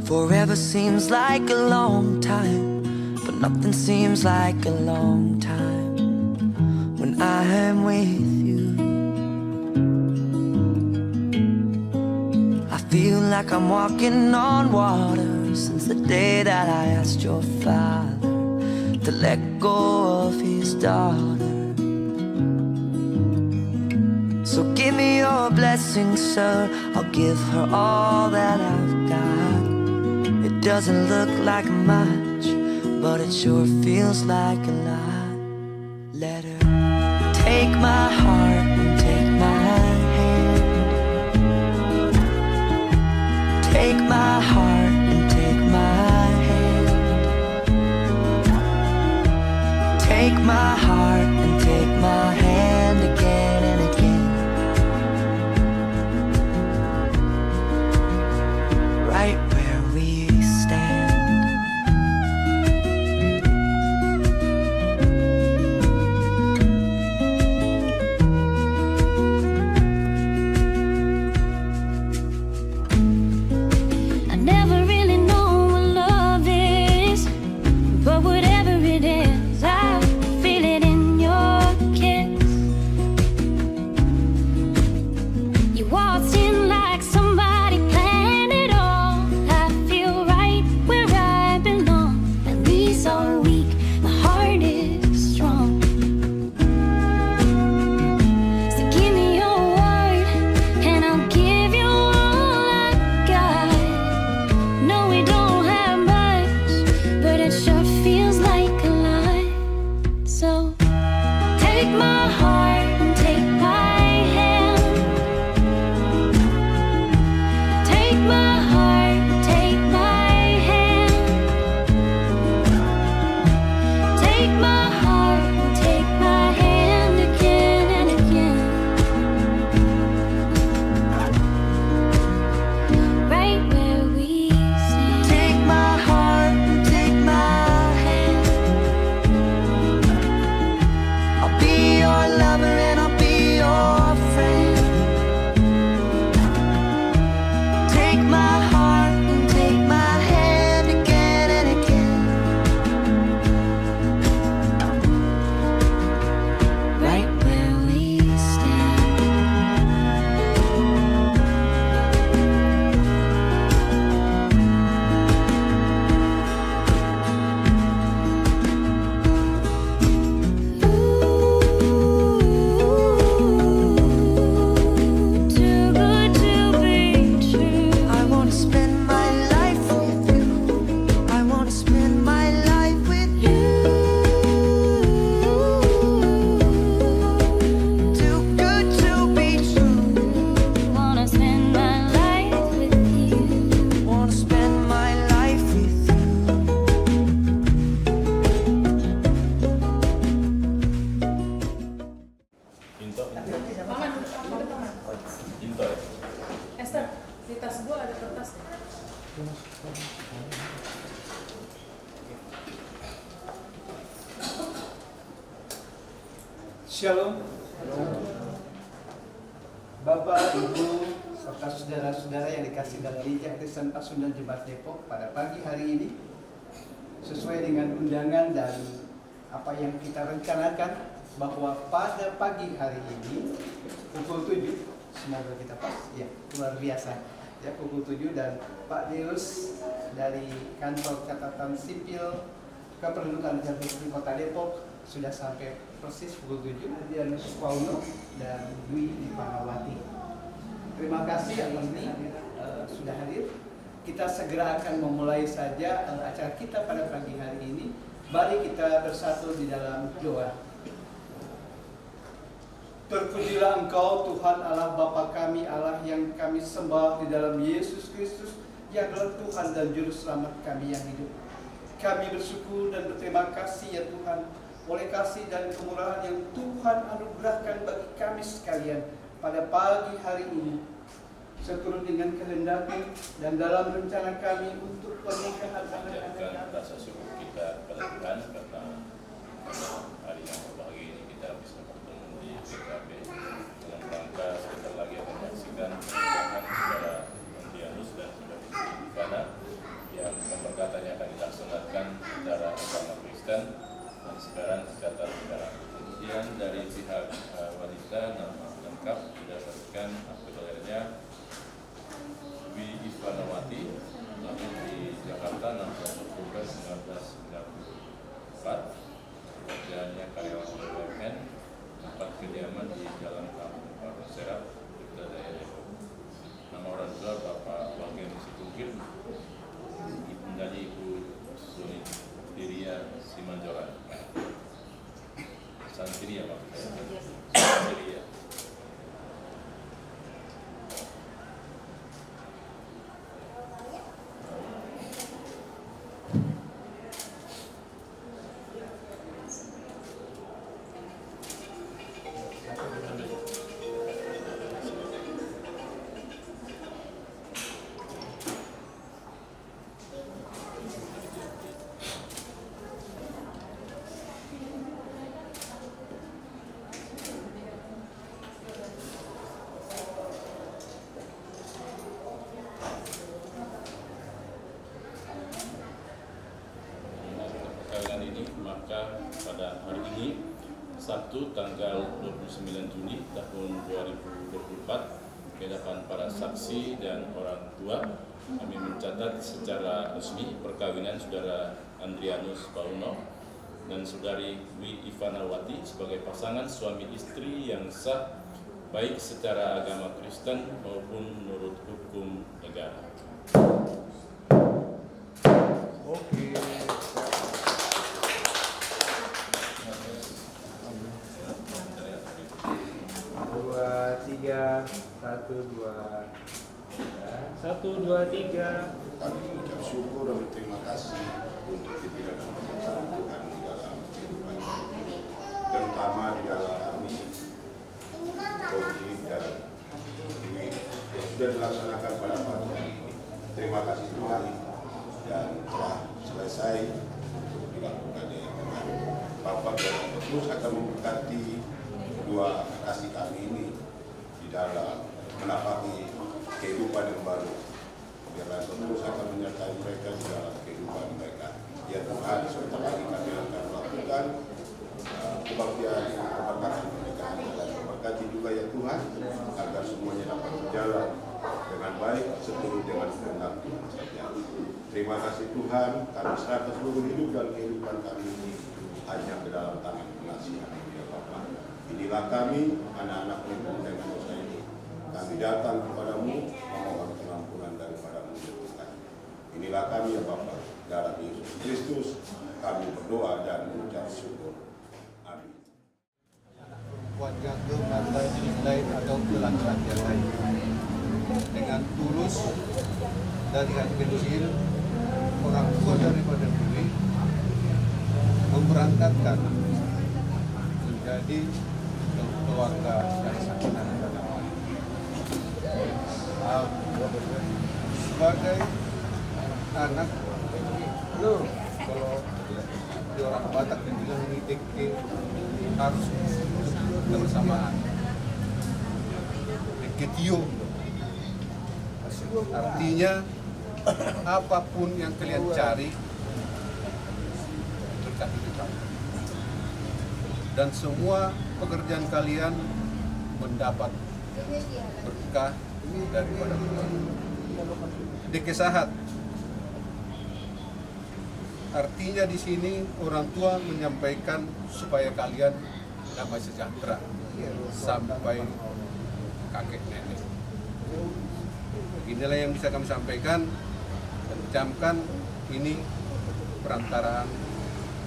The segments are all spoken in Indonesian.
Forever seems like a long time, but nothing seems like a long time when I am with you. I feel like I'm walking on water since the day that I asked your father to let go of his daughter. So give me your blessing, sir, I'll give her all that I've got. It doesn't look like much, but it sure feels like a lot. Let her take my heart and take my hand. Take my heart and take my hand. Take my heart and take my hand again and again. Right where we stand. I never really know what love is, but whatever it is, I feel it in your kiss. You waltzed in like somebody planned it all. I feel right where I belong. My knees are weak, my heart is strong. So give me your word, and I'll give you all I got. No, we don't have much, but it sure feels like a lot. So take my heart and take my hand. Take my heart, take my hand. Take my heart and take my hand again and again. Right where we stand. Take my heart and take my hand. I'll be your lover and I'll be your friend. Take my heart and take my hand again and again. Right where we stand. Too good to be true. I wanna spend my life with you. I wanna spend my life with you. Too good to be true. Wanna spend my life with you. Wanna spend my life with you. Into. Maman, Into. Esther, di tas gua ada kertas. Shalom. Bapak, Ibu, serta saudara-saudara yang dikasih dalam Gereja Kristen Pasundan Jemaat Depok pada pagi hari ini, sesuai dengan undangan dan apa yang kita rencanakan, bahwa pada pagi hari ini pukul 7, semoga kita pas, ya luar biasa, ya pukul 7, dan Pak Deus dari kantor catatan sipil Kependudukan dan Republik Kota Depok sudah sampai persis pukul 7. Dianus Pauno dan Dwi Dipanawati. Terima kasih atas sudah hadir. Kita segera akan memulai saja acara kita pada pagi hari ini. Mari kita bersatu di dalam doa. Terpujilah Engkau Tuhan Allah Bapa kami, Allah yang kami sembah di dalam Yesus Kristus, yang adalah Tuhan dan Juru Selamat kami yang hidup. Kami bersyukur dan berterima kasih ya Tuhan, oleh kasih dan kemurahan yang Tuhan anugerahkan bagi kami sekalian pada pagi hari ini, seturut dengan kehendak-Mu dan dalam rencana kami untuk pernikahan Panjatkan rasa syukur kita kepada Tuhan karena hari yang berbahagia ini kita bisa bertemu di PKB dalam rangka sebentar lagi akan menyaksikan pernikahan saudara Dianus dan saudara Ivana pihak wanita nama lengkap berdasarkan akte kelahirannya Wi Ivanawati, lahir di Jakarta 16 Oktober 1994, pekerjaannya karyawan BUMN, tempat kediaman di Jalan Kampung Parung Serap, Daya Depok. Nama orang tua Bapak Wagen Situgir, ibundanya Ibu Suni Diria Simanjoran. Santiria Pak. Santiria. Ini maka pada hari ini Sabtu tanggal 29 Juni tahun 2024 ke hadapan para saksi dan orang tua kami mencatat secara resmi perkawinan saudara Andrianus Pauno dan saudari Wi Ivanawati sebagai pasangan suami istri yang sah baik secara agama Kristen maupun menurut hukum negara. Oke. Satu, dua, tiga. Kami mengucap syukur dan berterima kasih untuk pimpinan dan kebesaran Tuhan di dalam kehidupan kami, terutama di dalam kami Koji dan Dewi yang sudah dilaksanakan pada pagi hari ini. Terima kasih Tuhan dan telah selesai untuk dilakukannya dengan Bapak dan terus akan memberkati dua kasih kami ini di dalam menapaki kehidupan yang baru. Biarlah terus akan menyertai mereka di dalam kehidupan mereka. Ya Tuhan, sebentar lagi kami akan melakukan kebaktian keberkatan pernikahan dan memberkati juga ya Tuhan agar semuanya dapat berjalan dengan baik seturut dengan kehendak Tuhan saja. Terima kasih Tuhan, kami serahkan seluruh hidup dan kehidupan kami ini hanya ke dalam tangan pengasihan ya Bapa. Inilah kami, anak-anak yang dengan dosa ini. Kami datang kepadamu, memohon pengampunan daripadamu ya Tuhan. Inilah kami ya Bapa, dalam Yesus Kristus kami berdoa dan mengucap syukur. Amin. Buat gantung atau jenis lain atau laki-laki yang lain dengan tulus dari hati kecil orang tua daripada Dewi memberangkatkan menjadi keluarga yang sakinah dan damai. Sebagai anak, kalau di orang Batak dibilang nitik harus kebersamaan. Diketio, artinya apapun yang kalian cari berkat itu kamu. Dan semua pekerjaan kalian mendapat berkah daripada Tuhan. Dikesahat, artinya di sini orang tua menyampaikan supaya kalian damai sejahtera sampai kakek nenek. Inilah yang bisa kami sampaikan dan ucapkan ini perantaraan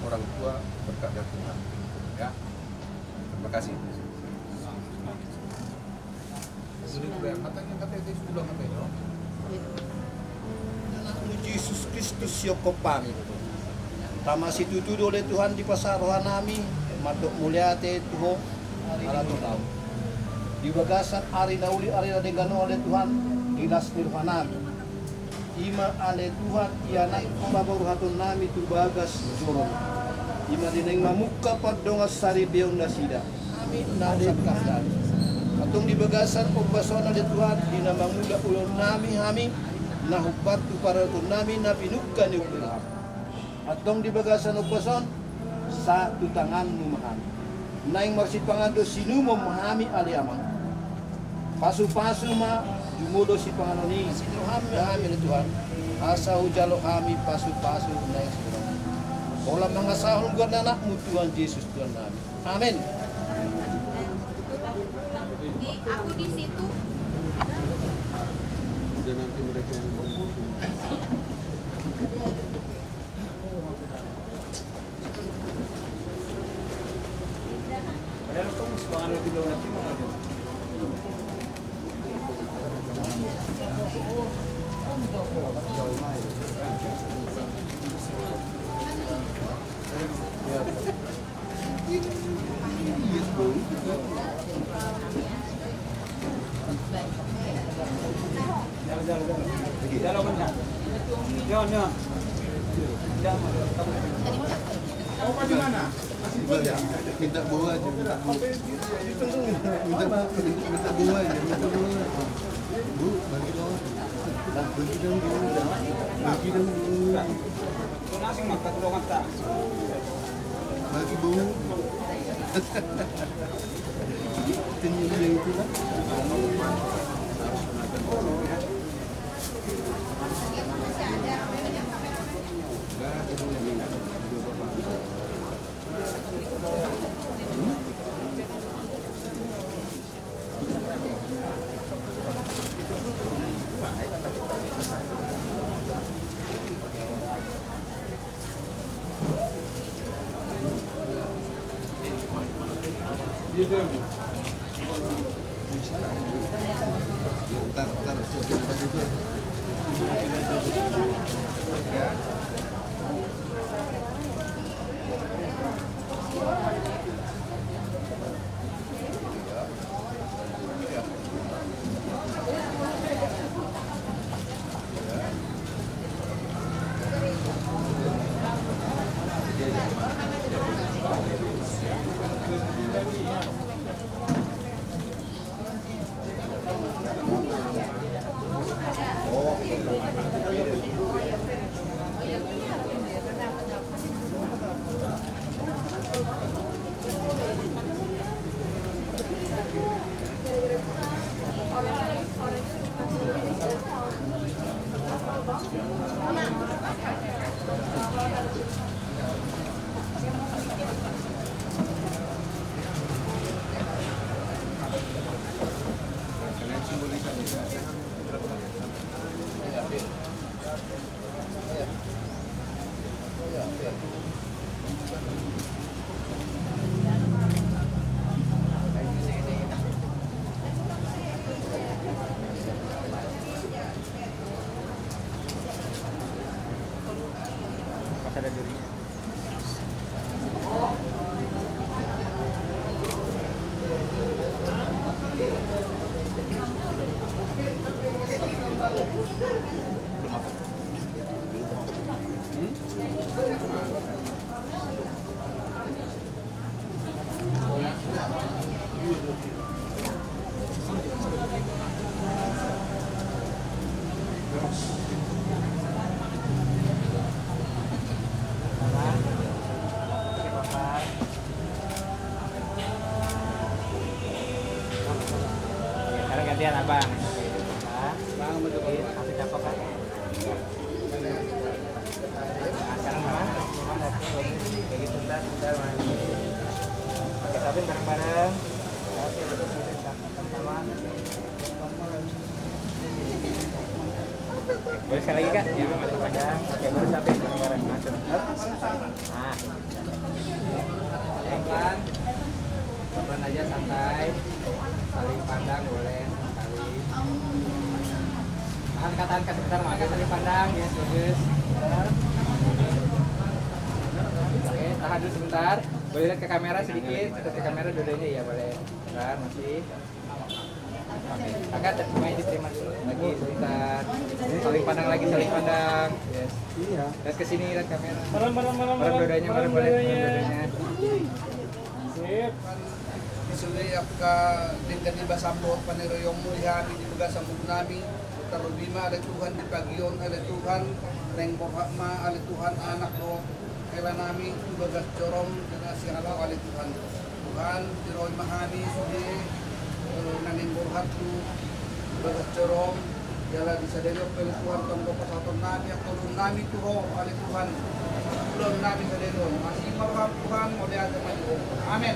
orang tua berkat dari Tuhan. Ya, terima kasih. Yesus Kristus Yokopan Tama situtudo oleh Tuhan di pasar rohanami Matuk mulia te Tuho ala Tuhan di bagasan ari nauli ari degano oleh Tuhan dinas nirwanami ima ale Tuhan ia naik kumbabaru hatun nami tu bagas jurung ima dineng mamuka padongas sari beong nasida amin nadet kahdan atung di bagasan pembasona oleh Tuhan dinambang muda ulun nami hami nahupat tu para tu nami napinukan ni ulang atong di bagasan upason sa tutangan numahan Naing magsipangado sino memahami aliaman. Pasu-pasu ma jumudo si panganoni. Sino kami ni Tuhan. Asa hujalo kami pasu-pasu naing siguro. Olah mangasahul ganda anakmu Tuhan Yesus Tuhan kami. Amin. Aku di situ. Dan nanti mereka yang minta bawa aja, minta bawa aja, Bu, bagi dong, bagi dong, bagi dong, bagi Bu, tinggal yang itu lah. Sekarang gantian abang. Bang, kasih cakep kan? Sekarang mana? Kayak gitu ntar main. Pakai sabun bareng-bareng. Sama. Boleh sekali lagi kan? Ya, masih panjang. Oke, baru sabun bareng-bareng. Masuk. Nah. Pelan. Pelan aja santai. Saling pandang boleh sekali. Angkat sebentar, angkat saling pandang ya, bagus. Oke, tahan dulu sebentar. Boleh lihat ke kamera sedikit, ke kamera dua-duanya ya boleh. Bentar, masih. Oke, angkat semuanya diterima dulu. Lagi sebentar. Saling pandang lagi, saling pandang. Yes. Iya. Lihat ke sini, lihat kamera. Merem dua-duanya, merem boleh. Dua-duanya. Sip. Isuloy ka din basambot paniroyong mulihan di lugar sa nami tarubima ala Tuhan di pagyon ala Tuhan neng ma ala Tuhan anak do kailan nami bagas jorom dengan si alaw ala Tuhan Tuhan tiroi mahani sude nanin borhatu bagas cerom jala bisa delo pel Tuhan tonggo pasaton nami yang turun nami tuho oleh Tuhan belum nami sadelo masih marhab Tuhan oleh agama Tuhan. Amin.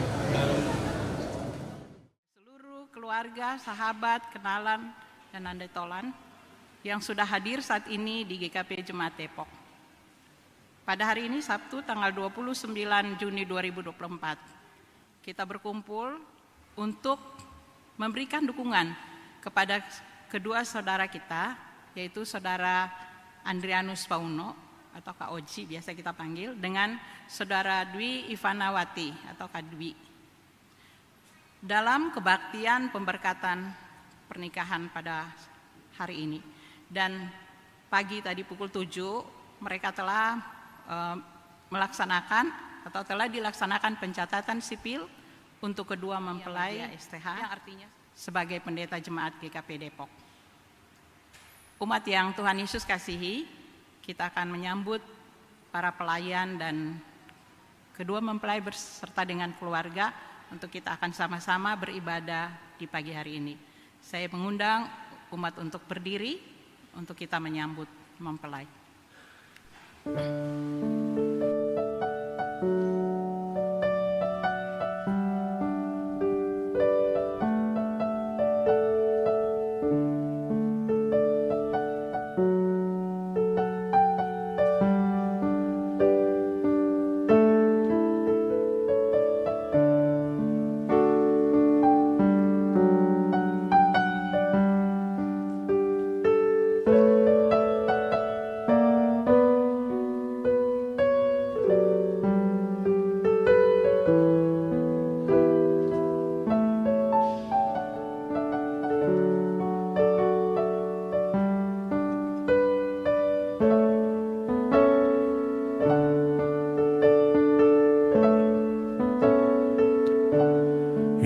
Seluruh keluarga, sahabat, kenalan, dan andai tolan yang sudah hadir saat ini di GKP Jemaat Depok. Pada hari ini Sabtu tanggal 29 Juni 2024, kita berkumpul untuk memberikan dukungan kepada kedua saudara kita, yaitu saudara Andrianus Pauno atau Kak Oji biasa kita panggil, dengan saudara Dwi Ivanawati atau Kak Dwi, dalam kebaktian pemberkatan pernikahan pada hari ini. Dan pagi tadi pukul 7 mereka telah melaksanakan atau telah dilaksanakan pencatatan sipil untuk kedua mempelai STH, yang artinya sebagai pendeta jemaat GKP Depok. Umat yang Tuhan Yesus kasihi, kita akan menyambut para pelayan dan kedua mempelai berserta dengan keluarga untuk kita akan sama-sama beribadah di pagi hari ini. Saya mengundang umat untuk berdiri untuk kita menyambut mempelai.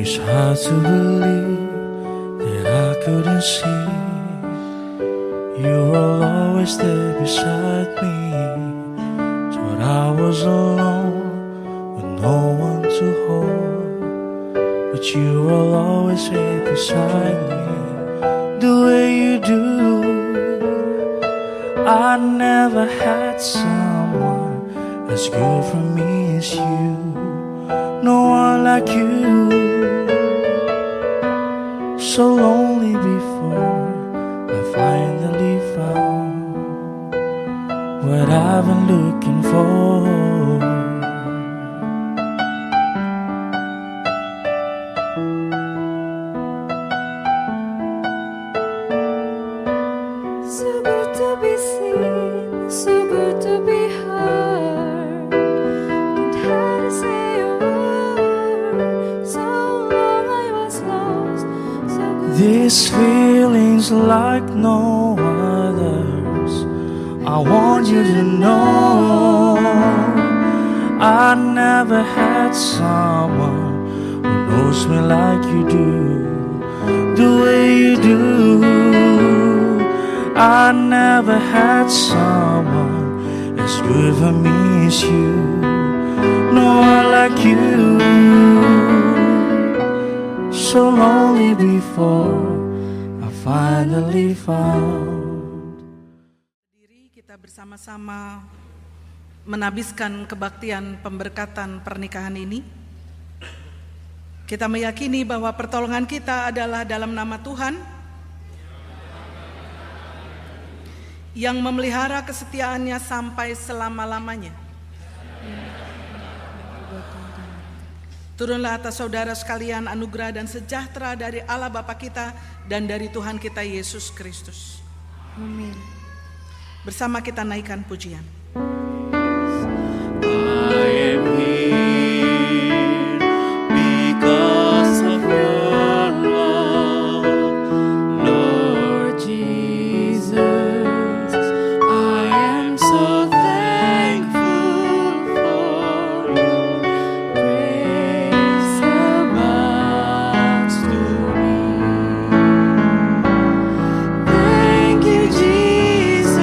It's hard to believe that I couldn't see you were always there beside me. Thought I was alone with no one to hold, but you were always there beside me. The way you do, I never had someone as good for me as you. No one like you. So lonely before I finally found what I've been looking for. So good to be seen, so good to be heard. Don't have to say a word. So long I was lost. So good. These feelings like no others, I want you to know I never had someone who knows me like you do. The way you do, I never had someone as good for me as you. No one like you. So lonely before I finally found. Diri kita bersama-sama menabiskan kebaktian pemberkatan pernikahan ini. Kita meyakini bahwa pertolongan kita adalah dalam nama Tuhan yang memelihara kesetiaannya sampai selama-lamanya. Turunlah atas saudara sekalian anugerah dan sejahtera dari Allah Bapa kita dan dari Tuhan kita Yesus Kristus. Amin. Bersama kita naikkan pujian. I am here because of your love, Lord Jesus. I am so thankful for your grace abounds to me. Thank you, Jesus.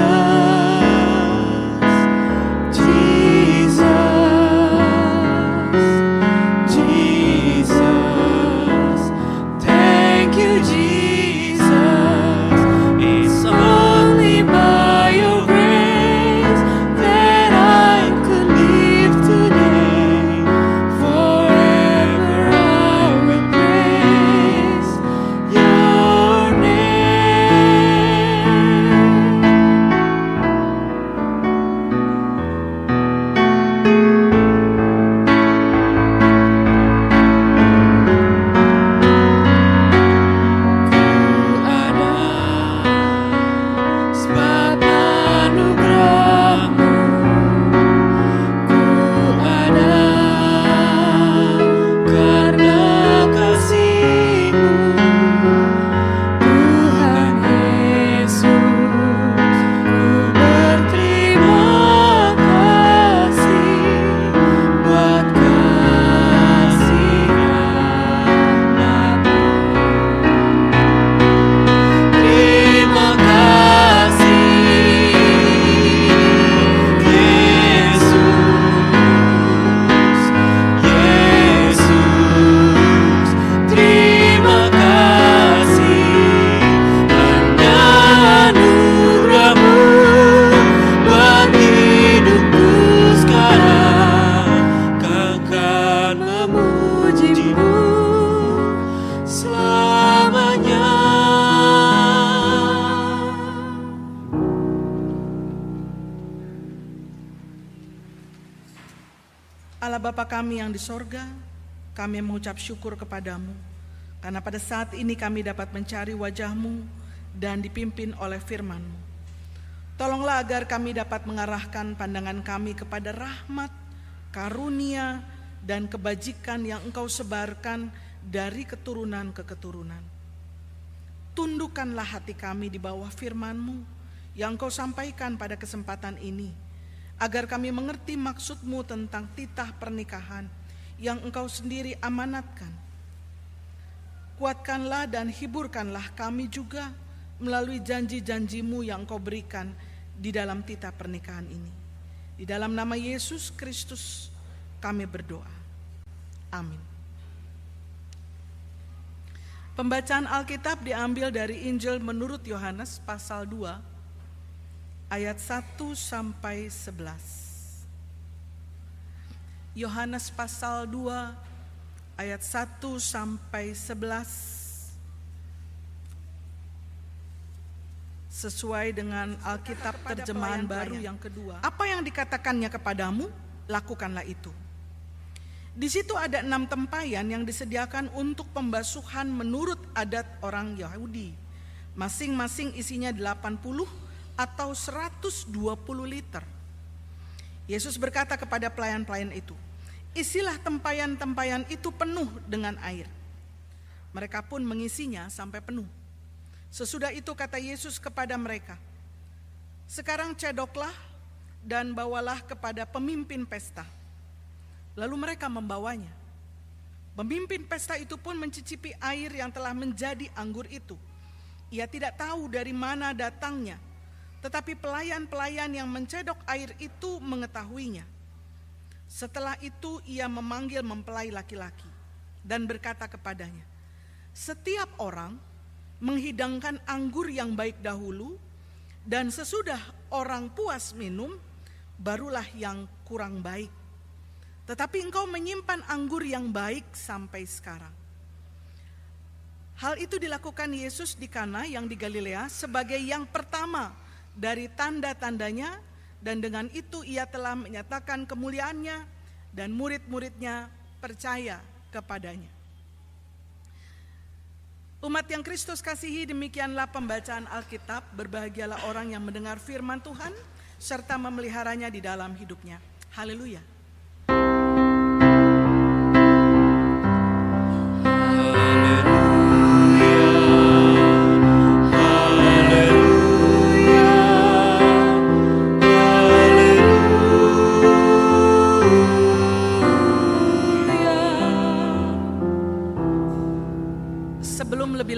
kami yang di sorga, kami mengucap syukur kepadamu, karena pada saat ini kami dapat mencari wajah-Mu dan dipimpin oleh firman-Mu. Tolonglah agar kami dapat mengarahkan pandangan kami kepada rahmat, karunia, dan kebajikan yang Engkau sebarkan dari keturunan ke keturunan. Tundukkanlah hati kami di bawah firman-Mu yang Engkau sampaikan pada kesempatan ini, agar kami mengerti maksud-Mu tentang titah pernikahan yang Engkau sendiri amanatkan. Kuatkanlah dan hiburkanlah kami juga melalui janji-janji-Mu yang Engkau berikan di dalam titah pernikahan ini. Di dalam nama Yesus Kristus kami berdoa. Amin. Pembacaan Alkitab diambil dari Injil menurut Yohanes pasal 2 ayat 1 sampai 11. Yohanes pasal 2 ayat 1 sampai 11. Sesuai dengan Alkitab terjemahan baru yang kedua. Apa yang dikatakannya kepadamu, lakukanlah itu. Di situ ada 6 tempayan yang disediakan untuk pembasuhan menurut adat orang Yahudi. Masing-masing isinya 80 atau 120 liter. Yesus berkata kepada pelayan-pelayan itu, isilah tempayan-tempayan itu penuh dengan air. Mereka pun mengisinya sampai penuh. Sesudah itu kata Yesus kepada mereka, sekarang cedoklah dan bawalah kepada pemimpin pesta. Lalu mereka membawanya. Pemimpin pesta itu pun mencicipi air yang telah menjadi anggur itu. Ia tidak tahu dari mana datangnya, tetapi pelayan-pelayan yang mencedok air itu mengetahuinya. Setelah itu ia memanggil mempelai laki-laki dan berkata kepadanya, setiap orang menghidangkan anggur yang baik dahulu, dan sesudah orang puas minum, barulah yang kurang baik. Tetapi engkau menyimpan anggur yang baik sampai sekarang. Hal itu dilakukan Yesus di Kana yang di Galilea sebagai yang pertama dari tanda-tandanya, dan dengan itu ia telah menyatakan kemuliaannya, dan murid-muridnya percaya kepadanya. Umat yang Kristus kasihi, demikianlah pembacaan Alkitab. Berbahagialah orang yang mendengar firman Tuhan serta memeliharanya di dalam hidupnya. Haleluya.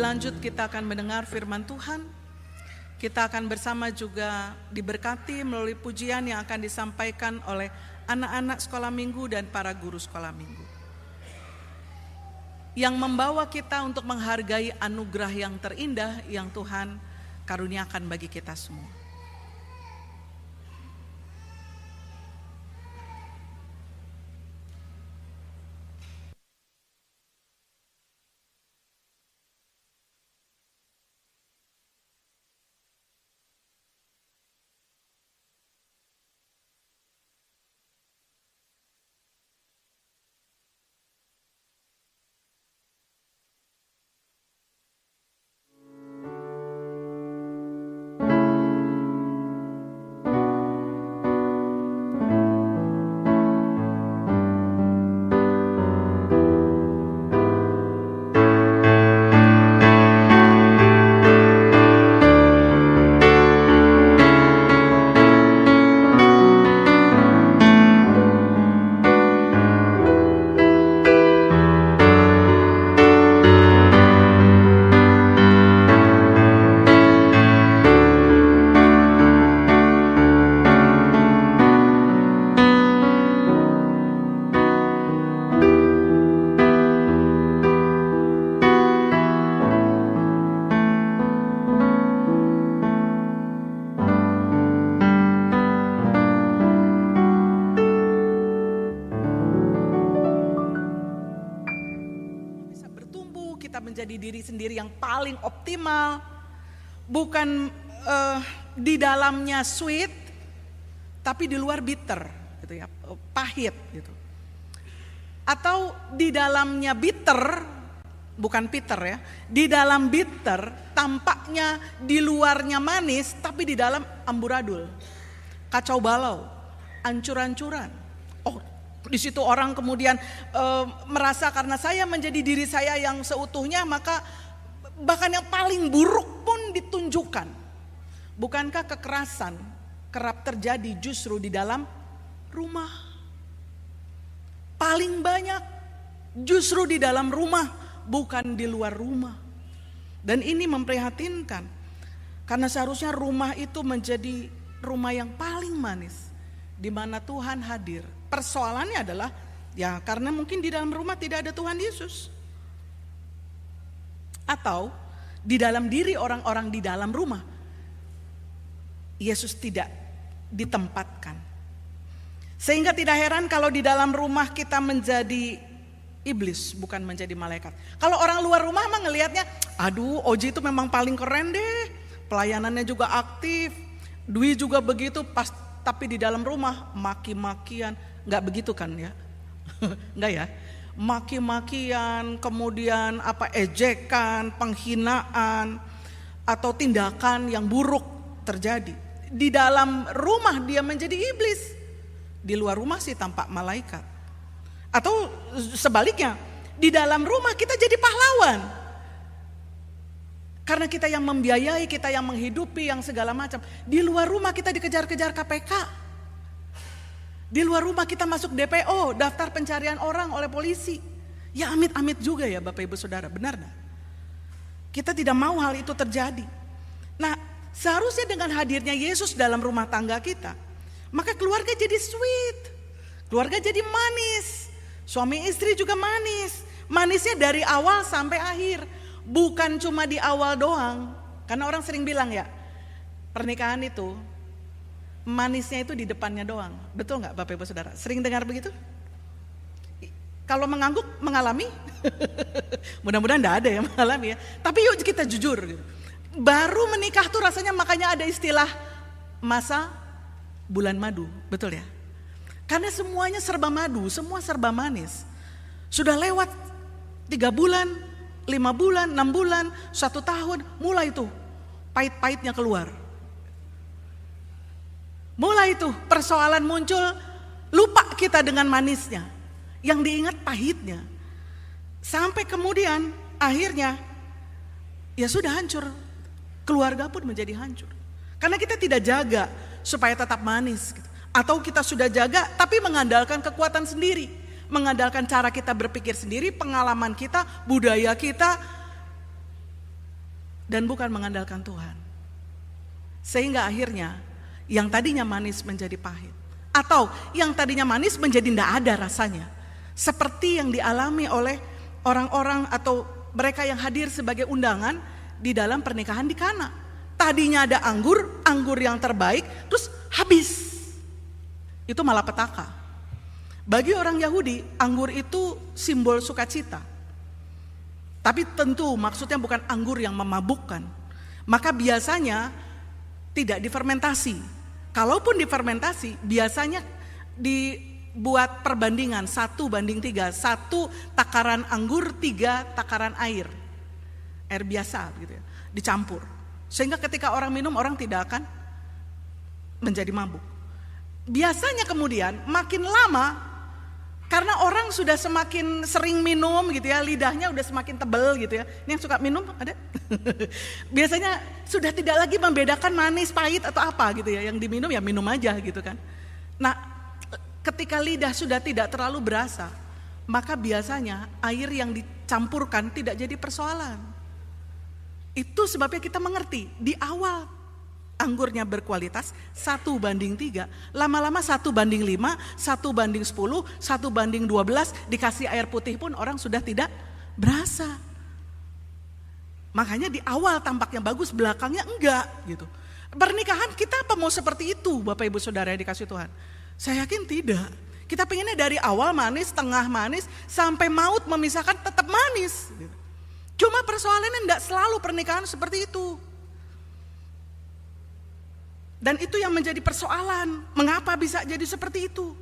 Lanjut, kita akan mendengar firman Tuhan. Kita akan bersama juga diberkati melalui pujian yang akan disampaikan oleh anak-anak sekolah minggu dan para guru sekolah minggu, yang membawa kita untuk menghargai anugerah yang terindah yang Tuhan karuniakan bagi kita semua. Menjadi diri sendiri yang paling optimal, bukan di dalamnya sweet, tapi di luar bitter, gitu ya, pahit, gitu. Atau di dalamnya bitter, bukan Peter ya, di dalam bitter tampaknya di luarnya manis tapi di dalam amburadul, kacau balau, ancur-ancuran. Oh, di situ orang kemudian merasa karena saya menjadi diri saya yang seutuhnya, maka bahkan yang paling buruk pun ditunjukkan. Bukankah kekerasan kerap terjadi justru di dalam rumah? Paling banyak justru di dalam rumah, bukan di luar rumah. Dan ini memprihatinkan, karena seharusnya rumah itu menjadi rumah yang paling manis, di mana Tuhan hadir. Persoalannya adalah, ya karena mungkin di dalam rumah tidak ada Tuhan Yesus. Atau di dalam diri orang-orang di dalam rumah, Yesus tidak ditempatkan. Sehingga tidak heran kalau di dalam rumah kita menjadi iblis, bukan menjadi malaikat. Kalau orang luar rumah mah ngelihatnya, aduh Oji itu memang paling keren deh, pelayanannya juga aktif, Dwi juga begitu, tapi di dalam rumah maki-makian, nggak begitu kan ya? Nggak ya? Maki-makian, kemudian ejekan, penghinaan, atau tindakan yang buruk terjadi. Di dalam rumah dia menjadi iblis, di luar rumah sih tampak malaikat. Atau sebaliknya, di dalam rumah kita jadi pahlawan. Karena kita yang membiayai, kita yang menghidupi, yang segala macam. Di luar rumah kita dikejar-kejar KPK. Di luar rumah kita masuk DPO, daftar pencarian orang oleh polisi. Ya amit-amit juga ya Bapak Ibu Saudara, benar gak? Kita tidak mau hal itu terjadi. Nah, seharusnya dengan hadirnya Yesus dalam rumah tangga kita, maka keluarga jadi sweet, keluarga jadi manis, suami istri juga manis. Manisnya dari awal sampai akhir, bukan cuma di awal doang. Karena orang sering bilang ya, pernikahan itu manisnya itu di depannya doang. Betul gak Bapak Ibu Saudara? Sering dengar begitu? Kalau mengangguk mengalami? Mudah-mudahan gak ada yang mengalami ya. Tapi yuk kita jujur gitu. Baru menikah tuh rasanya, makanya ada istilah masa bulan madu, betul ya? Karena semuanya serba madu, semua serba manis. Sudah lewat 3 bulan, 5 bulan, 6 bulan, 1 tahun, mulai tuh pahit-pahitnya keluar. Mulai tuh persoalan muncul, lupa kita dengan manisnya, yang diingat pahitnya. Sampai kemudian akhirnya ya sudah hancur, keluarga pun menjadi hancur. Karena kita tidak jaga supaya tetap manis gitu. Atau kita sudah jaga tapi mengandalkan kekuatan sendiri, mengandalkan cara kita berpikir sendiri, pengalaman kita, budaya kita, dan bukan mengandalkan Tuhan. Sehingga akhirnya yang tadinya manis menjadi pahit, atau yang tadinya manis menjadi tidak ada rasanya. Seperti yang dialami oleh orang-orang atau mereka yang hadir sebagai undangan di dalam pernikahan di Kana. Tadinya ada anggur yang terbaik, terus habis. Itu malapetaka. Bagi orang Yahudi, anggur itu simbol sukacita. Tapi tentu maksudnya bukan anggur yang memabukkan. Maka biasanya tidak difermentasi. Kalaupun difermentasi, biasanya dibuat perbandingan 1:3, 1 takaran anggur, 3 takaran air biasa gitu ya, dicampur. Sehingga ketika orang minum, orang tidak akan menjadi mabuk. Biasanya kemudian makin lama, karena orang sudah semakin sering minum gitu ya, lidahnya udah semakin tebal gitu ya. Ini yang suka minum ada? Biasanya sudah tidak lagi membedakan manis, pahit atau apa gitu ya. Yang diminum ya minum aja gitu kan. Nah, ketika lidah sudah tidak terlalu berasa, maka biasanya air yang dicampurkan tidak jadi persoalan. Itu sebabnya kita mengerti di awal anggurnya berkualitas 1:3, lama-lama 1:5, 1:10, 1:12, dikasih air putih pun orang sudah tidak berasa. Makanya di awal tampaknya bagus, belakangnya enggak gitu. Pernikahan kita apa mau seperti itu Bapak Ibu Saudara yang dikasih Tuhan? Saya yakin tidak. Kita pengennya dari awal manis, tengah manis, sampai maut memisahkan tetap manis gitu. Cuma persoalannya enggak selalu pernikahan seperti itu. Dan itu yang menjadi persoalan, mengapa bisa jadi seperti itu?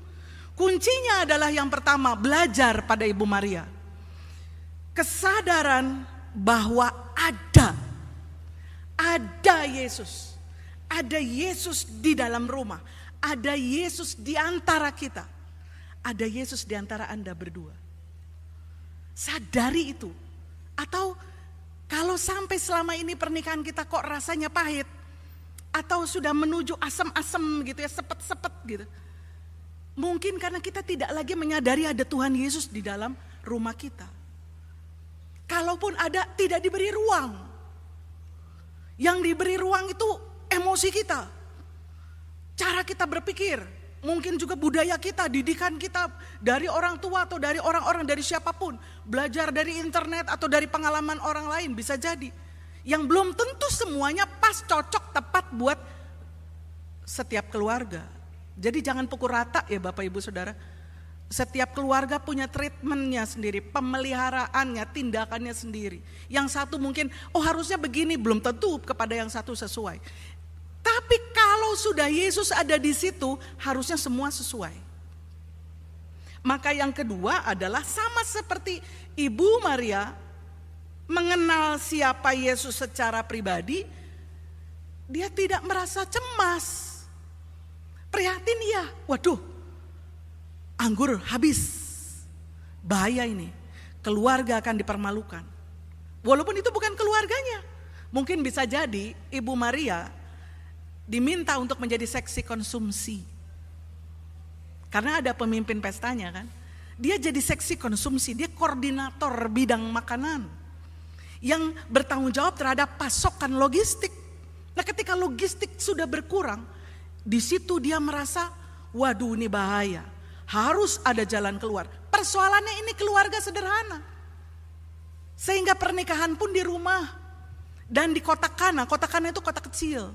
Kuncinya adalah yang pertama, belajar pada Ibu Maria. Kesadaran bahwa ada Yesus. Ada Yesus di dalam rumah. Ada Yesus di antara kita. Ada Yesus di antara Anda berdua. Sadari itu. Atau kalau sampai selama ini pernikahan kita kok rasanya pahit. Atau sudah menuju asam-asam gitu ya, sepet-sepet gitu. Mungkin karena kita tidak lagi menyadari ada Tuhan Yesus di dalam rumah kita. Kalaupun ada, tidak diberi ruang. Yang diberi ruang itu emosi kita. Cara kita berpikir. Mungkin juga budaya kita, didikan kita dari orang tua atau dari orang-orang, dari siapapun. Belajar dari internet atau dari pengalaman orang lain, bisa jadi. Yang belum tentu semuanya pas, cocok, tepat buat setiap keluarga. Jadi jangan pukul rata ya Bapak Ibu Saudara. Setiap keluarga punya treatmentnya sendiri, pemeliharaannya, tindakannya sendiri. Yang satu mungkin, harusnya begini, belum tentu kepada yang satu sesuai. Tapi kalau sudah Yesus ada di situ, harusnya semua sesuai. Maka yang kedua adalah sama seperti Ibu Maria mengenal siapa Yesus secara pribadi, dia tidak merasa cemas. Prihatin ya, waduh, anggur habis, bahaya ini, keluarga akan dipermalukan. Walaupun itu bukan keluarganya, mungkin bisa jadi Ibu Maria diminta untuk menjadi seksi konsumsi. Karena ada pemimpin pestanya kan, dia jadi seksi konsumsi, dia koordinator bidang makanan yang bertanggung jawab terhadap pasokan logistik. Nah ketika logistik sudah berkurang, di situ dia merasa, waduh ini bahaya. Harus ada jalan keluar. Persoalannya ini keluarga sederhana. Sehingga pernikahan pun di rumah. Dan di kota Kana itu kota kecil.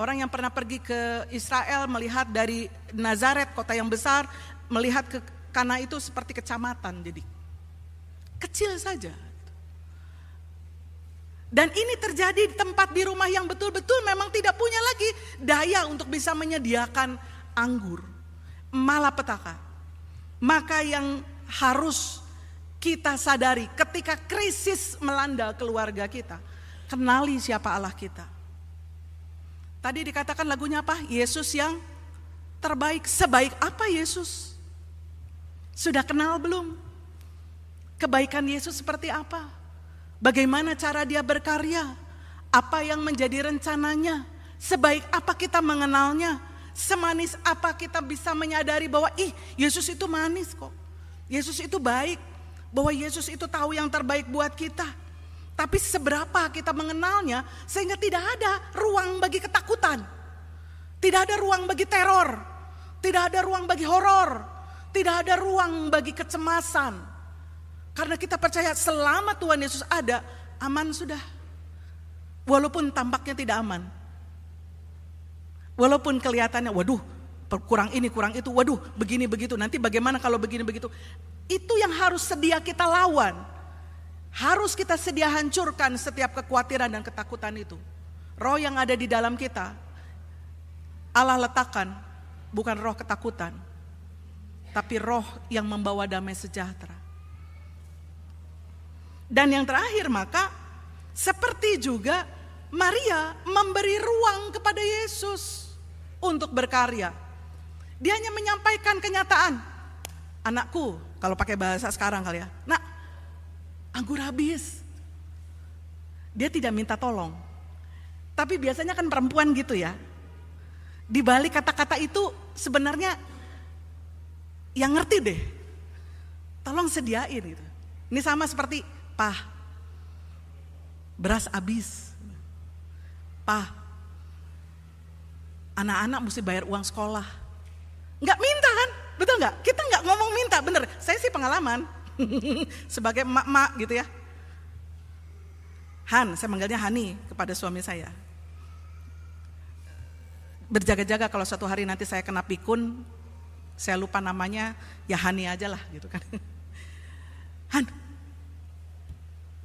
Orang yang pernah pergi ke Israel melihat dari Nazaret, kota yang besar, melihat ke Kana itu seperti kecamatan. Jadi kecil saja. Dan ini terjadi di tempat di rumah yang betul-betul memang tidak punya lagi daya untuk bisa menyediakan anggur. Malapetaka. Maka yang harus kita sadari ketika krisis melanda keluarga kita, kenali siapa Allah kita. Tadi dikatakan lagunya apa? Yesus yang terbaik. Sebaik apa Yesus? Sudah kenal belum? Kebaikan Yesus seperti apa? Bagaimana cara dia berkarya? Apa yang menjadi rencananya? Sebaik apa kita mengenalnya? Semanis apa kita bisa menyadari bahwa Yesus itu manis kok. Yesus itu baik. Bahwa Yesus itu tahu yang terbaik buat kita. Tapi seberapa kita mengenalnya sehingga tidak ada ruang bagi ketakutan. Tidak ada ruang bagi teror. Tidak ada ruang bagi horor. Tidak ada ruang bagi kecemasan. Karena kita percaya selama Tuhan Yesus ada, aman sudah. Walaupun tampaknya tidak aman. Walaupun kelihatannya, waduh kurang ini, kurang itu, waduh begini begitu, nanti bagaimana kalau begini begitu. Itu yang harus sedia kita lawan. Harus kita sedia hancurkan setiap kekhawatiran dan ketakutan itu. Roh yang ada di dalam kita, Allah letakkan bukan roh ketakutan, tapi roh yang membawa damai sejahtera. Dan yang terakhir maka seperti juga Maria memberi ruang kepada Yesus untuk berkarya. Dia hanya menyampaikan kenyataan. Anakku, kalau pakai bahasa sekarang kali ya, nak, anggur habis. Dia tidak minta tolong. Tapi biasanya kan perempuan gitu ya. Di balik kata-kata itu sebenarnya yang ngerti deh. Tolong sediain gitu. Ini sama seperti, Pah, beras habis. Pah, anak-anak mesti bayar uang sekolah. Enggak minta kan? Betul enggak? Kita enggak ngomong minta, bener. Saya sih pengalaman. Sebagai emak-emak gitu ya. Han, saya manggilnya Hani kepada suami saya. Berjaga-jaga kalau suatu hari nanti saya kena pikun, saya lupa namanya, ya Hani aja lah gitu kan. Han,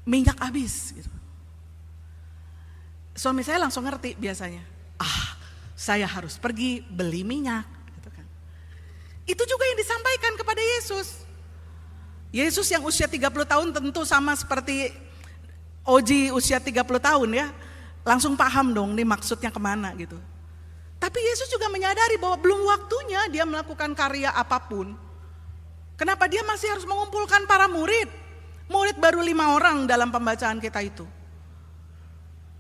minyak habis gitu. Suami saya langsung ngerti biasanya. Saya harus pergi beli minyak gitu kan. Itu juga yang disampaikan kepada Yesus. Yesus yang usia 30 tahun tentu sama seperti Oji usia 30 tahun ya. Langsung paham dong nih maksudnya kemana gitu. Tapi Yesus juga menyadari bahwa belum waktunya dia melakukan karya apapun. Kenapa dia masih harus mengumpulkan para murid? Murid baru 5 orang dalam pembacaan kita itu.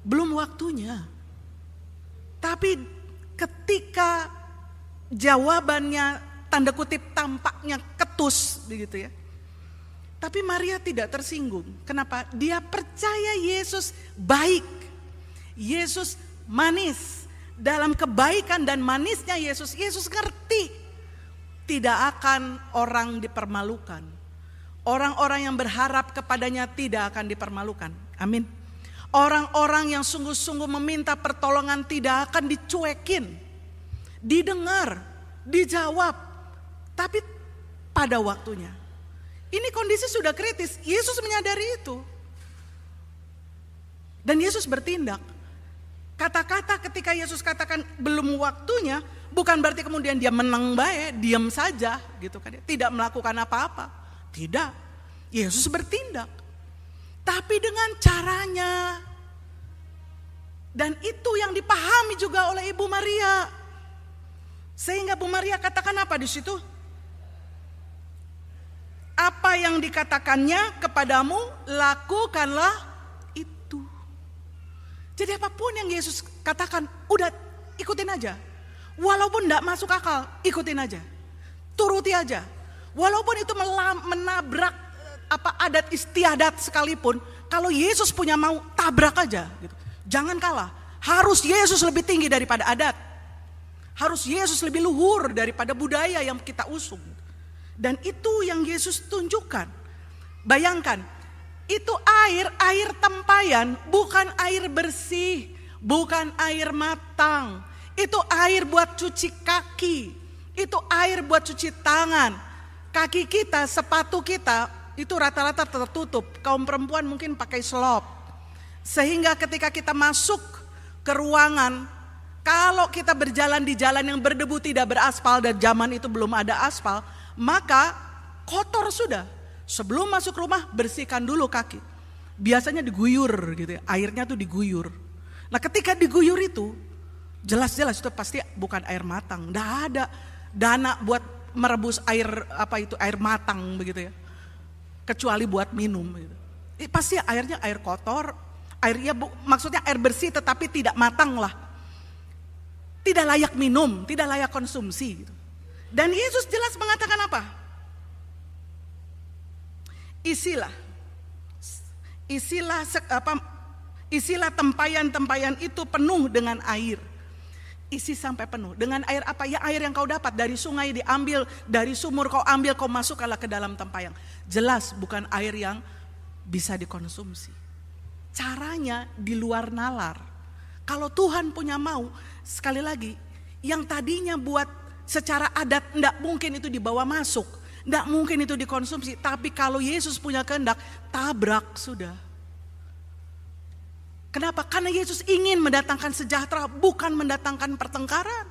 Belum waktunya. Tapi ketika jawabannya tanda kutip tampaknya ketus begitu ya. Tapi Maria tidak tersinggung. Kenapa? Dia percaya Yesus baik. Yesus manis. Dalam kebaikan dan manisnya Yesus, Yesus ngerti. Tidak akan orang dipermalukan. Orang-orang yang berharap kepadanya tidak akan dipermalukan. Amin. Orang-orang yang sungguh-sungguh meminta pertolongan tidak akan dicuekin. Didengar, dijawab. Tapi pada waktunya. Ini kondisi sudah kritis, Yesus menyadari itu. Dan Yesus bertindak. Kata-kata ketika Yesus katakan belum waktunya, bukan berarti kemudian dia menang baik, diam saja gitu kan. Tidak melakukan apa-apa. Tidak. Yesus bertindak. Tapi dengan caranya. Dan itu yang dipahami juga oleh Ibu Maria. Sehingga Bu Maria katakan apa di situ? Apa yang dikatakannya kepadamu, lakukanlah itu. Jadi apapun yang Yesus katakan, udah ikutin aja. Walaupun tidak masuk akal, ikutin aja. Turuti aja. Walaupun itu menabrak adat istiadat sekalipun, kalau Yesus punya mau, tabrak aja. Gitu. Jangan kalah. Harus Yesus lebih tinggi daripada adat. Harus Yesus lebih luhur daripada budaya yang kita usung. Dan itu yang Yesus tunjukkan. Bayangkan, itu air tempayan, bukan air bersih, bukan air matang. Itu air buat cuci kaki, itu air buat cuci tangan. Kaki kita, sepatu kita, itu rata-rata tertutup. Kaum perempuan mungkin pakai selop. Sehingga ketika kita masuk ke ruangan, kalau kita berjalan di jalan yang berdebu tidak beraspal dan zaman itu belum ada aspal, maka kotor sudah. Sebelum masuk rumah bersihkan dulu kaki. Biasanya diguyur gitu ya, airnya tuh diguyur. Nah ketika diguyur itu jelas-jelas itu pasti bukan air matang. Nggak ada dana buat merebus air air matang begitu ya. Kecuali buat minum gitu. Pasti airnya air kotor, maksudnya air bersih tetapi tidak matang lah. Tidak layak minum, tidak layak konsumsi gitu. Dan Yesus jelas mengatakan apa? Isilah tempayan-tempayan itu penuh dengan air. Isi sampai penuh. Dengan air apa? Ya air yang kau dapat dari sungai diambil, dari sumur kau ambil, kau masukkanlah ke dalam tempayan. Jelas bukan air yang bisa dikonsumsi. Caranya di luar nalar. Kalau Tuhan punya mau, sekali lagi, yang tadinya buat secara adat tidak mungkin itu dibawa masuk, tidak mungkin itu dikonsumsi. Tapi kalau Yesus punya kehendak, tabrak sudah. Kenapa? Karena Yesus ingin mendatangkan sejahtera, bukan mendatangkan pertengkaran.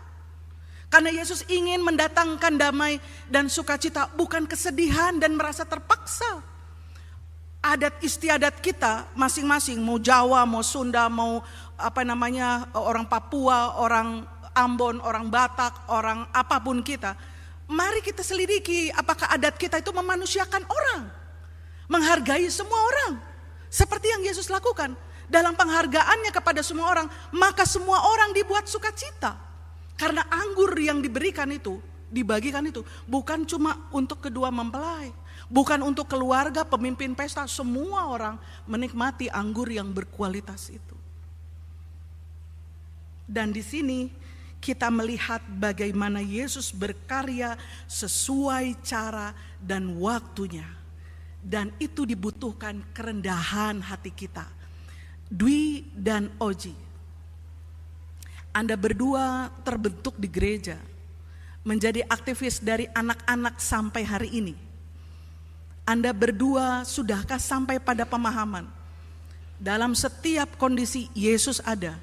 Karena Yesus ingin mendatangkan damai dan sukacita, bukan kesedihan dan merasa terpaksa. Adat istiadat kita masing-masing, mau Jawa, mau Sunda, mau orang Papua, orang Ambon, orang Batak, orang apapun kita. Mari kita selidiki apakah adat kita itu memanusiakan orang. Menghargai semua orang. Seperti yang Yesus lakukan. Dalam penghargaannya kepada semua orang, maka semua orang dibuat sukacita. Karena anggur yang diberikan itu, dibagikan itu, bukan cuma untuk kedua mempelai. Bukan untuk keluarga, pemimpin pesta. Semua orang menikmati anggur yang berkualitas itu. Dan di sini kita melihat bagaimana Yesus berkarya sesuai cara dan waktunya. Dan itu dibutuhkan kerendahan hati kita. Dwi dan Oji, Anda berdua terbentuk di gereja, menjadi aktivis dari anak-anak sampai hari ini. Anda berdua sudahkah sampai pada pemahaman dalam setiap kondisi Yesus ada?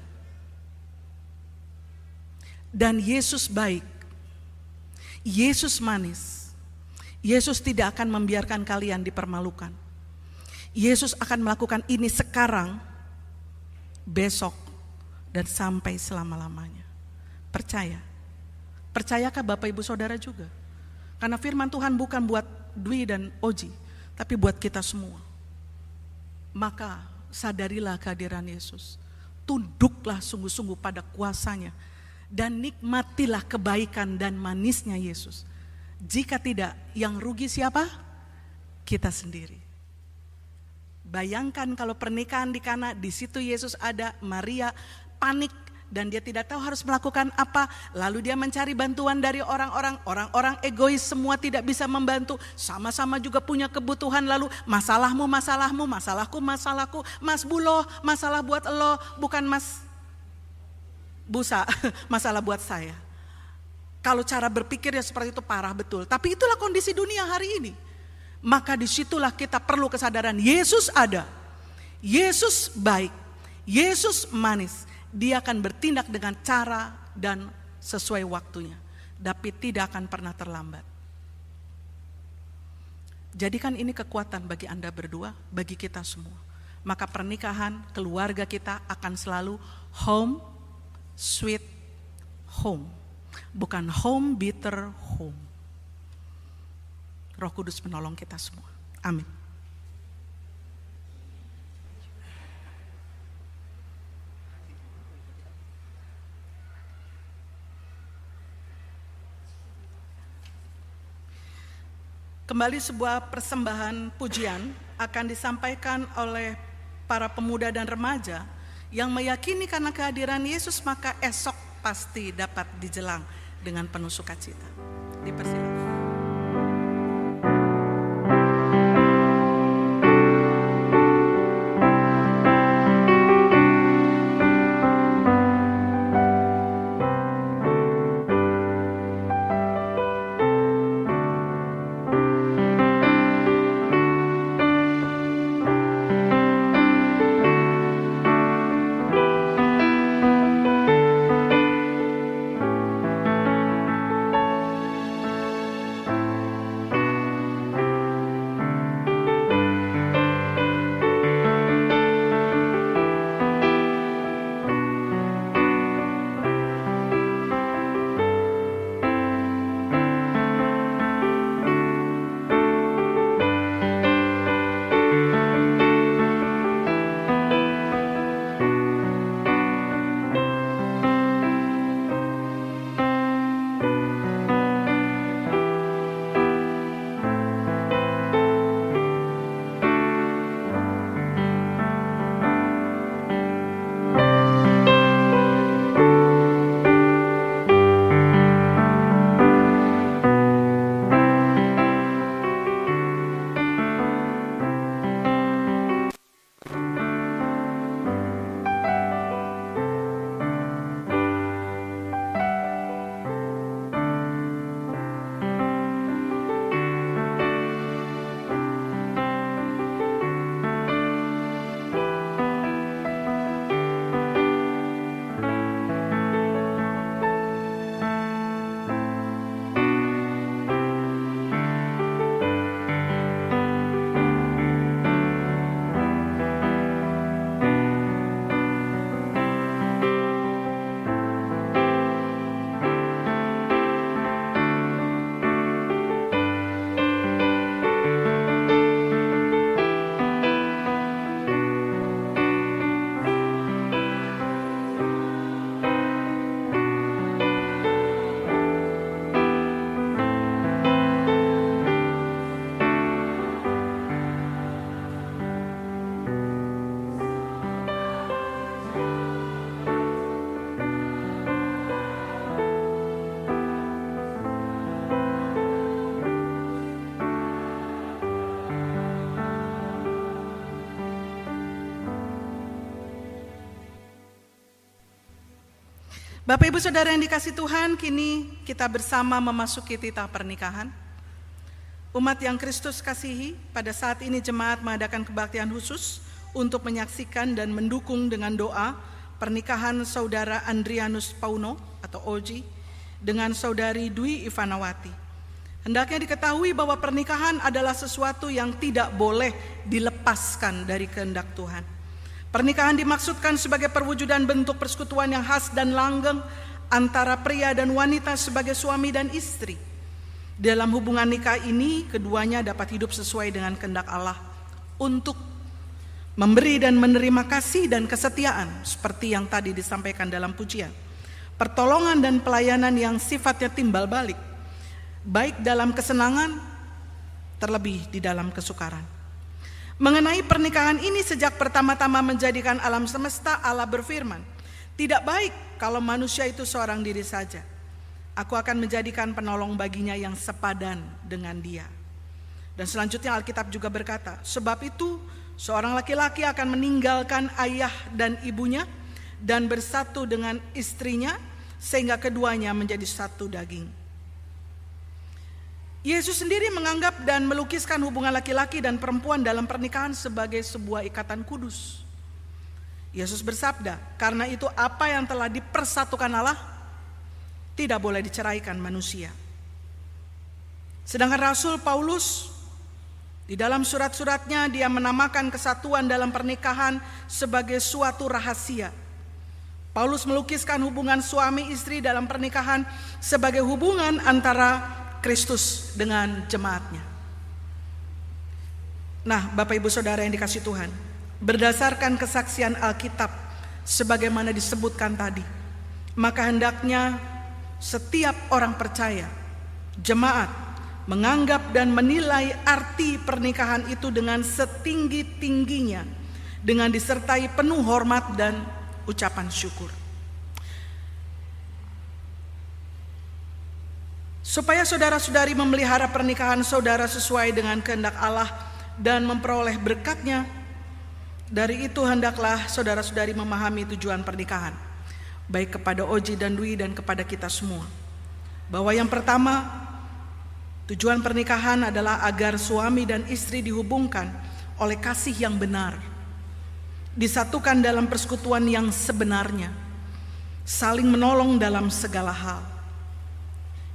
Dan Yesus baik. Yesus manis. Yesus tidak akan membiarkan kalian dipermalukan. Yesus akan melakukan ini sekarang, besok, dan sampai selama-lamanya. Percaya. Percayakah Bapak Ibu Saudara juga? Karena firman Tuhan bukan buat Dwi dan Oji, tapi buat kita semua. Maka sadarilah kehadiran Yesus. Tunduklah sungguh-sungguh pada kuasanya. Dan nikmatilah kebaikan dan manisnya Yesus. Jika tidak, yang rugi siapa? Kita sendiri. Bayangkan kalau pernikahan di Kana, di situ Yesus ada, Maria panik dan dia tidak tahu harus melakukan apa. Lalu dia mencari bantuan dari orang-orang egois, semua tidak bisa membantu. Sama-sama juga punya kebutuhan, lalu masalahmu, masalahku, Mas Buloh, masalah buat elo, bukan Mas Busa, masalah buat saya. Kalau cara berpikirnya seperti itu parah betul. Tapi itulah kondisi dunia hari ini. Maka disitulah kita perlu kesadaran, Yesus ada, Yesus baik, Yesus manis. Dia akan bertindak dengan cara dan sesuai waktunya, tapi tidak akan pernah terlambat. Jadikan ini kekuatan bagi Anda berdua, bagi kita semua. Maka pernikahan, keluarga kita akan selalu home, sweet home. Bukan home, bitter home. Roh Kudus menolong kita semua. Amin. Kembali sebuah persembahan pujian akan disampaikan oleh para pemuda dan remaja yang meyakini karena kehadiran Yesus maka esok pasti dapat dijelang dengan penuh sukacita. Dipersilakan. Bapak Ibu Saudara yang dikasih Tuhan, kini kita bersama memasuki titah pernikahan. Umat yang Kristus kasihi, pada saat ini jemaat mengadakan kebaktian khusus untuk menyaksikan dan mendukung dengan doa pernikahan Saudara Andrianus Pauno atau Oji dengan saudari Dwi Ivanawati. Hendaknya diketahui bahwa pernikahan adalah sesuatu yang tidak boleh dilepaskan dari kehendak Tuhan. Pernikahan dimaksudkan sebagai perwujudan bentuk persekutuan yang khas dan langgeng antara pria dan wanita sebagai suami dan istri. Dalam hubungan nikah ini, keduanya dapat hidup sesuai dengan kehendak Allah untuk memberi dan menerima kasih dan kesetiaan seperti yang tadi disampaikan dalam pujian. Pertolongan dan pelayanan yang sifatnya timbal balik, baik dalam kesenangan terlebih di dalam kesukaran. Mengenai pernikahan ini, sejak pertama-tama menjadikan alam semesta, Allah berfirman, "Tidak baik kalau manusia itu seorang diri saja. Aku akan menjadikan penolong baginya yang sepadan dengan dia." Dan selanjutnya Alkitab juga berkata, "Sebab itu seorang laki-laki akan meninggalkan ayah dan ibunya dan bersatu dengan istrinya, sehingga keduanya menjadi satu daging." Yesus sendiri menganggap dan melukiskan hubungan laki-laki dan perempuan dalam pernikahan sebagai sebuah ikatan kudus. Yesus bersabda, "Karena itu apa yang telah dipersatukan Allah tidak boleh diceraikan manusia." Sedangkan Rasul Paulus di dalam surat-suratnya dia menamakan kesatuan dalam pernikahan sebagai suatu rahasia. Paulus melukiskan hubungan suami istri dalam pernikahan sebagai hubungan antara Kristus dengan jemaatnya. Nah, Bapak Ibu Saudara yang dikasihi Tuhan, berdasarkan kesaksian Alkitab sebagaimana disebutkan tadi, maka hendaknya setiap orang percaya, jemaat, menganggap dan menilai arti pernikahan itu dengan setinggi-tingginya, dengan disertai penuh hormat dan ucapan syukur. Supaya saudara-saudari memelihara pernikahan saudara sesuai dengan kehendak Allah dan memperoleh berkat-Nya, dari itu hendaklah saudara-saudari memahami tujuan pernikahan, baik kepada Oji dan Dwi dan kepada kita semua. Bahwa yang pertama, tujuan pernikahan adalah agar suami dan istri dihubungkan oleh kasih yang benar, disatukan dalam persekutuan yang sebenarnya, saling menolong dalam segala hal.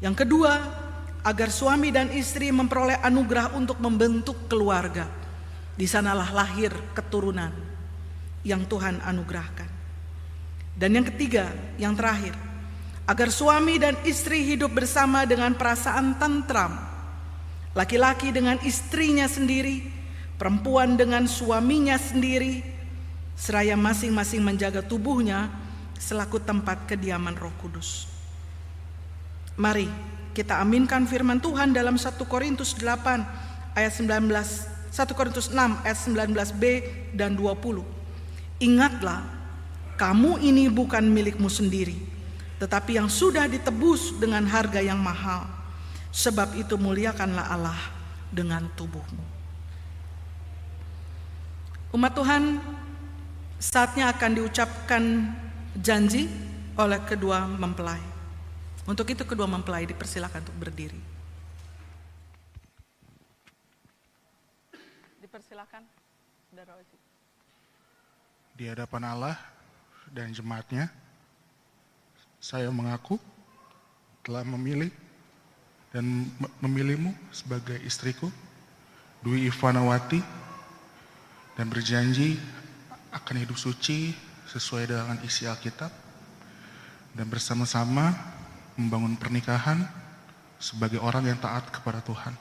Yang kedua, agar suami dan istri memperoleh anugerah untuk membentuk keluarga. Di sanalah lahir keturunan yang Tuhan anugerahkan. Dan yang ketiga, yang terakhir, agar suami dan istri hidup bersama dengan perasaan tentram. Laki-laki dengan istrinya sendiri, perempuan dengan suaminya sendiri, seraya masing-masing menjaga tubuhnya selaku tempat kediaman Roh Kudus. Mari kita aminkan firman Tuhan dalam 1 Korintus 8 ayat 19, 1 Korintus 6 ayat 19b dan 20. Ingatlah, kamu ini bukan milikmu sendiri, tetapi yang sudah ditebus dengan harga yang mahal. Sebab itu muliakanlah Allah dengan tubuhmu. Umat Tuhan, saatnya akan diucapkan janji oleh kedua mempelai. Untuk itu kedua mempelai dipersilakan untuk berdiri. Dipersilakan, Saudara Oji. Di hadapan Allah dan jemaatnya, saya mengaku telah memilih dan memilihmu sebagai istriku, Dwi Ivanawati, dan berjanji akan hidup suci sesuai dengan isi Alkitab, dan bersama-sama membangun pernikahan sebagai orang yang taat kepada Tuhan,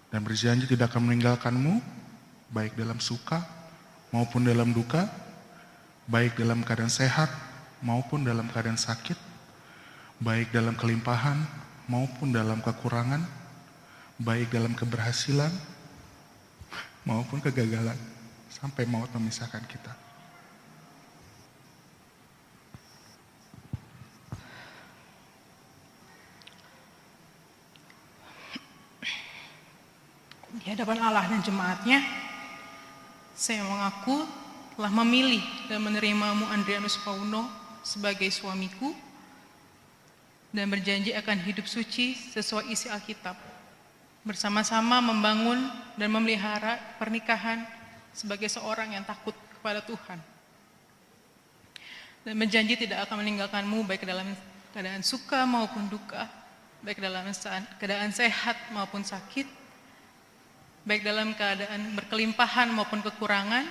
dan berjanji tidak akan meninggalkanmu baik dalam suka maupun dalam duka, baik dalam keadaan sehat maupun dalam keadaan sakit, baik dalam kelimpahan maupun dalam kekurangan, baik dalam keberhasilan maupun kegagalan, sampai maut memisahkan kita. Di hadapan Allah dan jemaatnya, saya mengaku telah memilih dan menerimamu Andrianus Pauno sebagai suamiku, dan berjanji akan hidup suci sesuai isi Alkitab, bersama-sama membangun dan memelihara pernikahan sebagai seorang yang takut kepada Tuhan, dan berjanji tidak akan meninggalkanmu baik dalam keadaan suka maupun duka, baik dalam keadaan sehat maupun sakit, baik dalam keadaan berkelimpahan maupun kekurangan,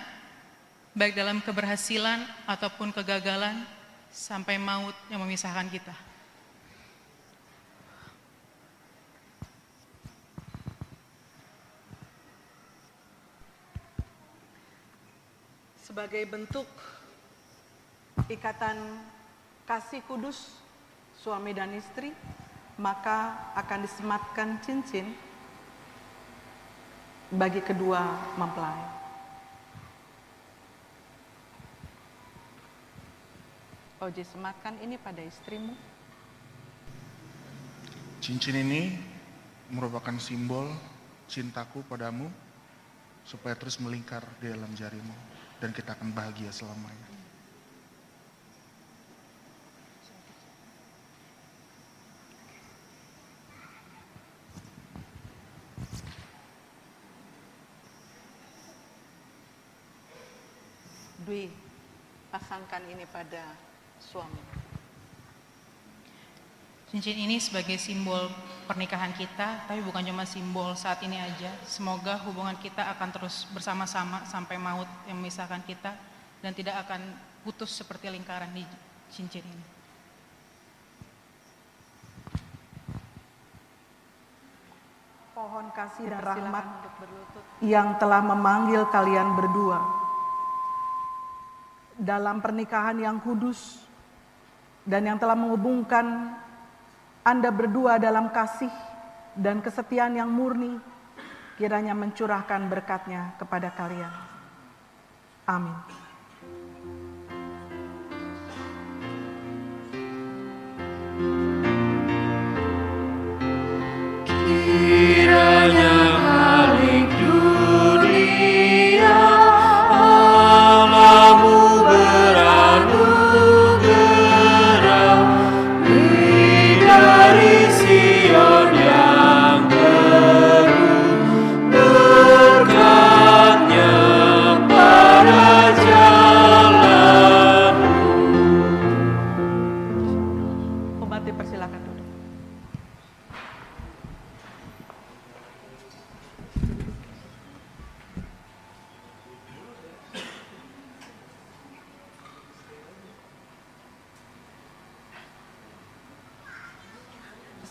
baik dalam keberhasilan ataupun kegagalan, sampai maut yang memisahkan kita. Sebagai bentuk ikatan kasih kudus suami dan istri, maka akan disematkan cincin bagi kedua mempelai. Oji, sematkan ini pada istrimu. Cincin ini merupakan simbol cintaku padamu, supaya terus melingkar di dalam jarimu, dan kita akan bahagia selamanya. Dwi, pasangkan ini pada suami. Cincin ini sebagai simbol pernikahan kita, tapi bukan cuma simbol saat ini aja. Semoga hubungan kita akan terus bersama-sama sampai maut yang memisahkan kita, dan tidak akan putus seperti lingkaran di cincin ini. Pohon kasih dan rahmat yang telah memanggil kalian berdua dalam pernikahan yang kudus dan yang telah menghubungkan Anda berdua dalam kasih dan kesetiaan yang murni, kiranya mencurahkan berkat-Nya kepada kalian. Amin. Kiranya halik dunia Allahmu beranugerah dari Sion yang teguh, berkat-Nya pada jalanmu. Umat dipersilakan duduk.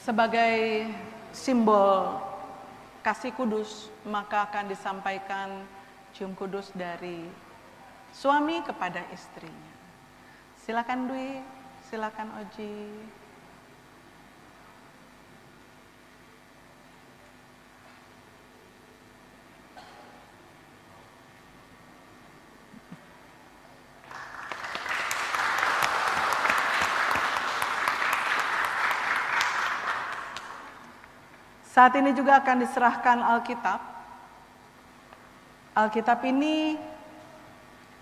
Sebagai simbol kasih kudus, maka akan disampaikan cium kudus dari suami kepada istrinya. Silakan Dwi, silakan Oji. Saat ini juga akan diserahkan Alkitab. Alkitab ini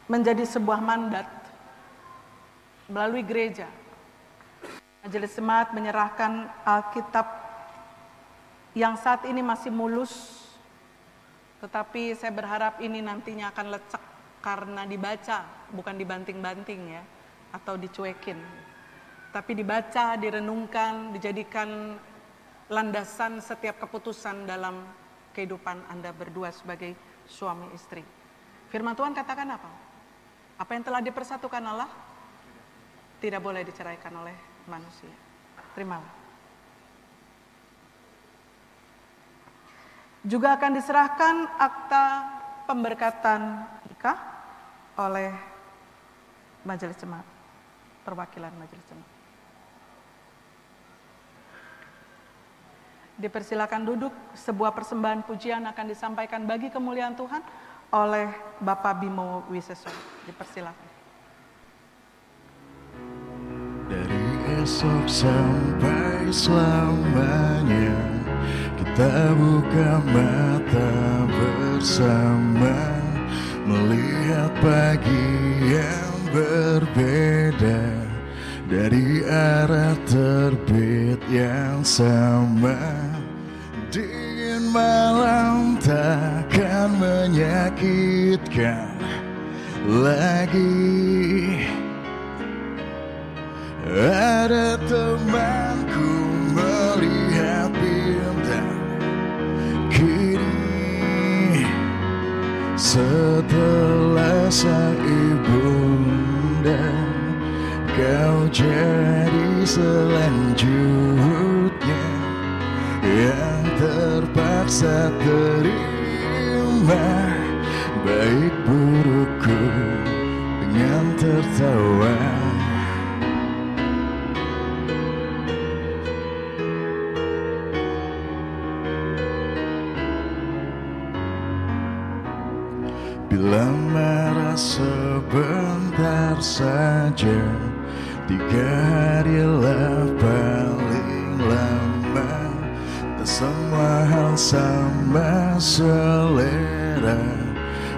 menjadi sebuah mandat melalui gereja. Majelis Jemaat menyerahkan Alkitab yang saat ini masih mulus, tetapi saya berharap ini nantinya akan lecek karena dibaca, bukan dibanting-banting ya, atau dicuekin. Tapi dibaca, direnungkan, dijadikan landasan setiap keputusan dalam kehidupan Anda berdua sebagai suami istri. Firman Tuhan katakan apa? Apa yang telah dipersatukan Allah tidak boleh diceraikan oleh manusia. Terimalah. Juga akan diserahkan akta pemberkatan nikah oleh Majelis Jemaat, perwakilan Majelis Jemaat. Dipersilakan duduk, sebuah persembahan pujian akan disampaikan bagi kemuliaan Tuhan oleh Bapak Bimo Wiseso. Dipersilakan. Dari esok sampai selamanya, kita buka mata bersama, melihat pagi yang berbeda, dari arah terbit yang sama. Dingin malam takkan menyakitkan lagi. Ada teman sang ibunda, kau jadi selanjutnya yang terpaksa terima baik burukku dengan tertawa. Bila marah sebentar saja, 3 harilah paling lama. Tak semua hal sama selera,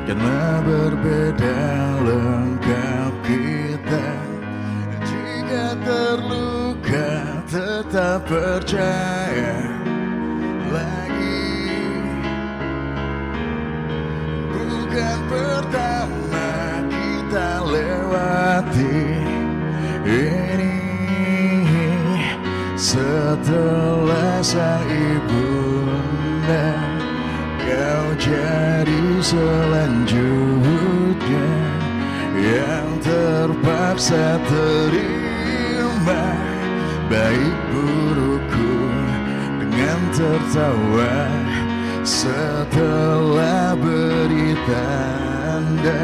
karena berbeda lengkap kita. Jika terluka tetap percaya lagi. Bukan pertama kita lewati ini. Setelah sang ibunda, kau jadi selanjutnya yang terpaksa terima baik burukku dengan tertawa. Setelah beri tanda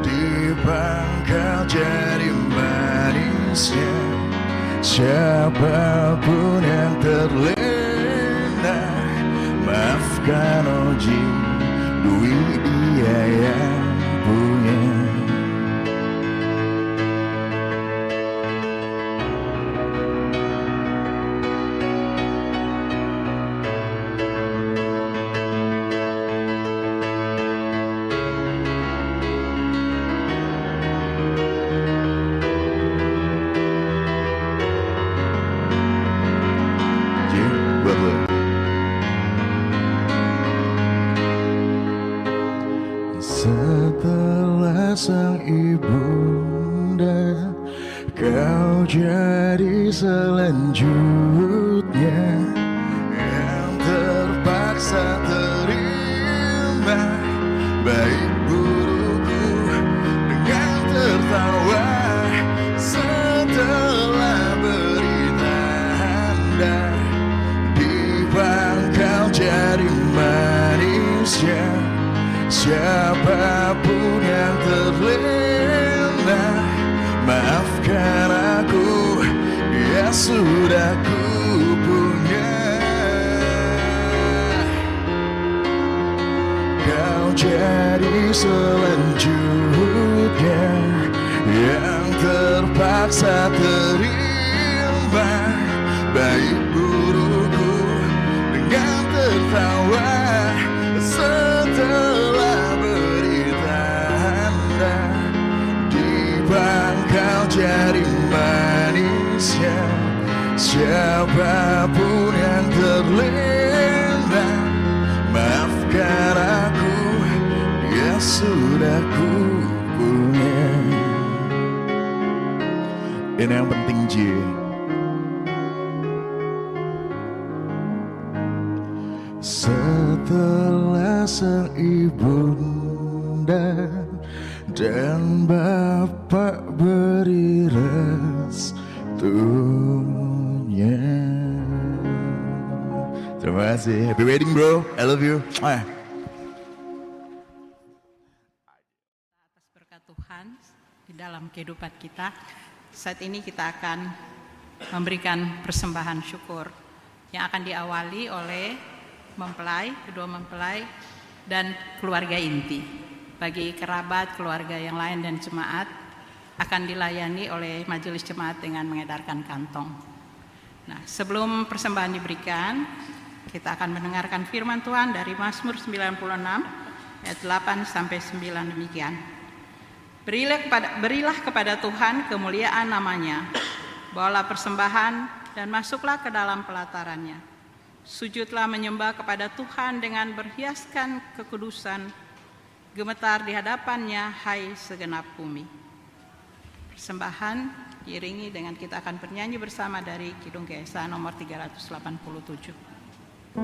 di pangkal jari manisnya, siapapun yang terlena, maafkan Oji, Dwi dia yang punya. Setelah sang ibunda, kau jadi selanjutnya yang terpaksa terima baik burukku dengan tertawa. Setelah beri tanda di pangkal jari manisnya, siapapun yang terlena, maafkan aku, ya sudah ku punya. Kau jadi selanjutnya yang terpaksa terima baik burukku dengan tertawa. Setelah beri tanda di pangkal jari manisnya, siapapun yang terlena, maafkan aku, ya sudah ku punya. Ini yang penting Ji. Setelah sang ibunda dan bapak beri restunya. Terima kasih. Happy wedding bro. I love you. Atas berkat Tuhan di dalam kehidupan kita, saat ini kita akan memberikan persembahan syukur yang akan diawali oleh kedua mempelai dan keluarga inti. Bagi kerabat, keluarga yang lain dan jemaat akan dilayani oleh majelis jemaat dengan mengedarkan kantong. Nah, sebelum persembahan diberikan, kita akan mendengarkan firman Tuhan dari Mazmur 96 ayat 8 sampai 9 demikian. Berilah kepada Tuhan kemuliaan namanya, bawalah persembahan dan masuklah ke dalam pelatarannya. Sujudlah menyembah kepada Tuhan dengan berhiaskan kekudusan, gemetar di hadapannya, hai segenap bumi. Persembahan diiringi dengan kita akan bernyanyi bersama dari Kidung GSA nomor 387.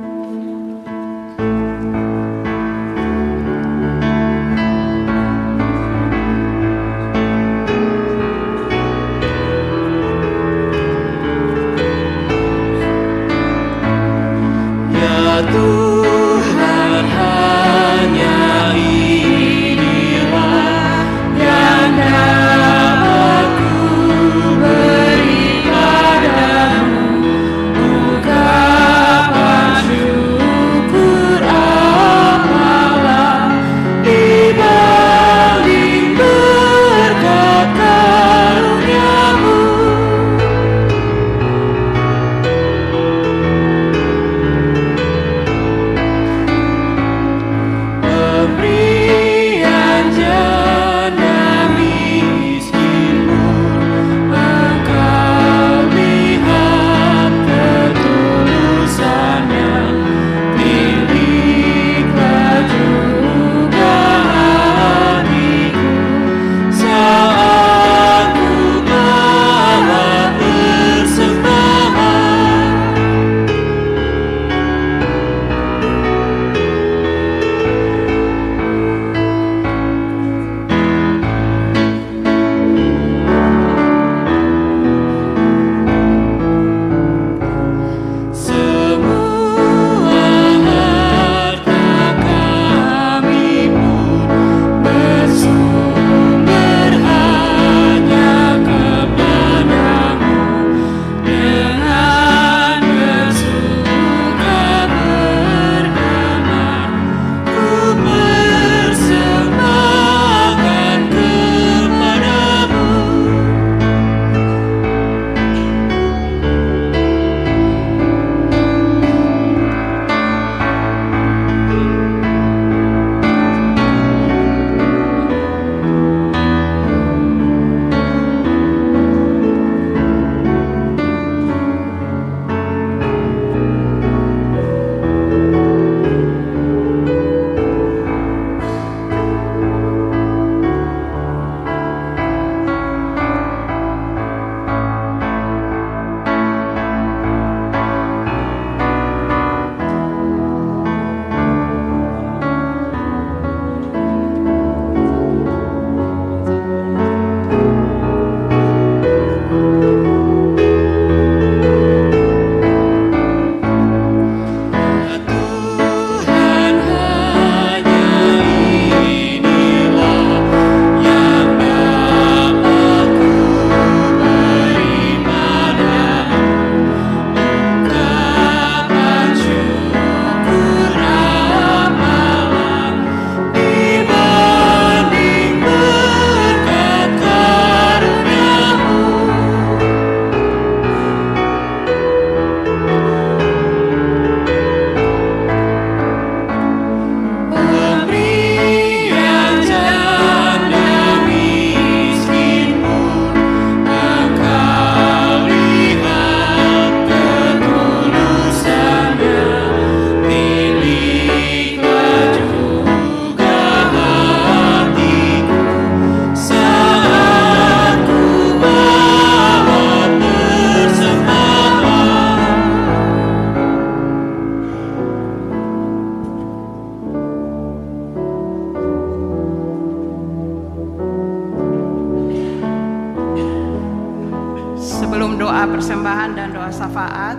Sebelum doa persembahan dan doa syafaat,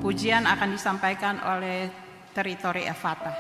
pujian akan disampaikan oleh Teritori Efata.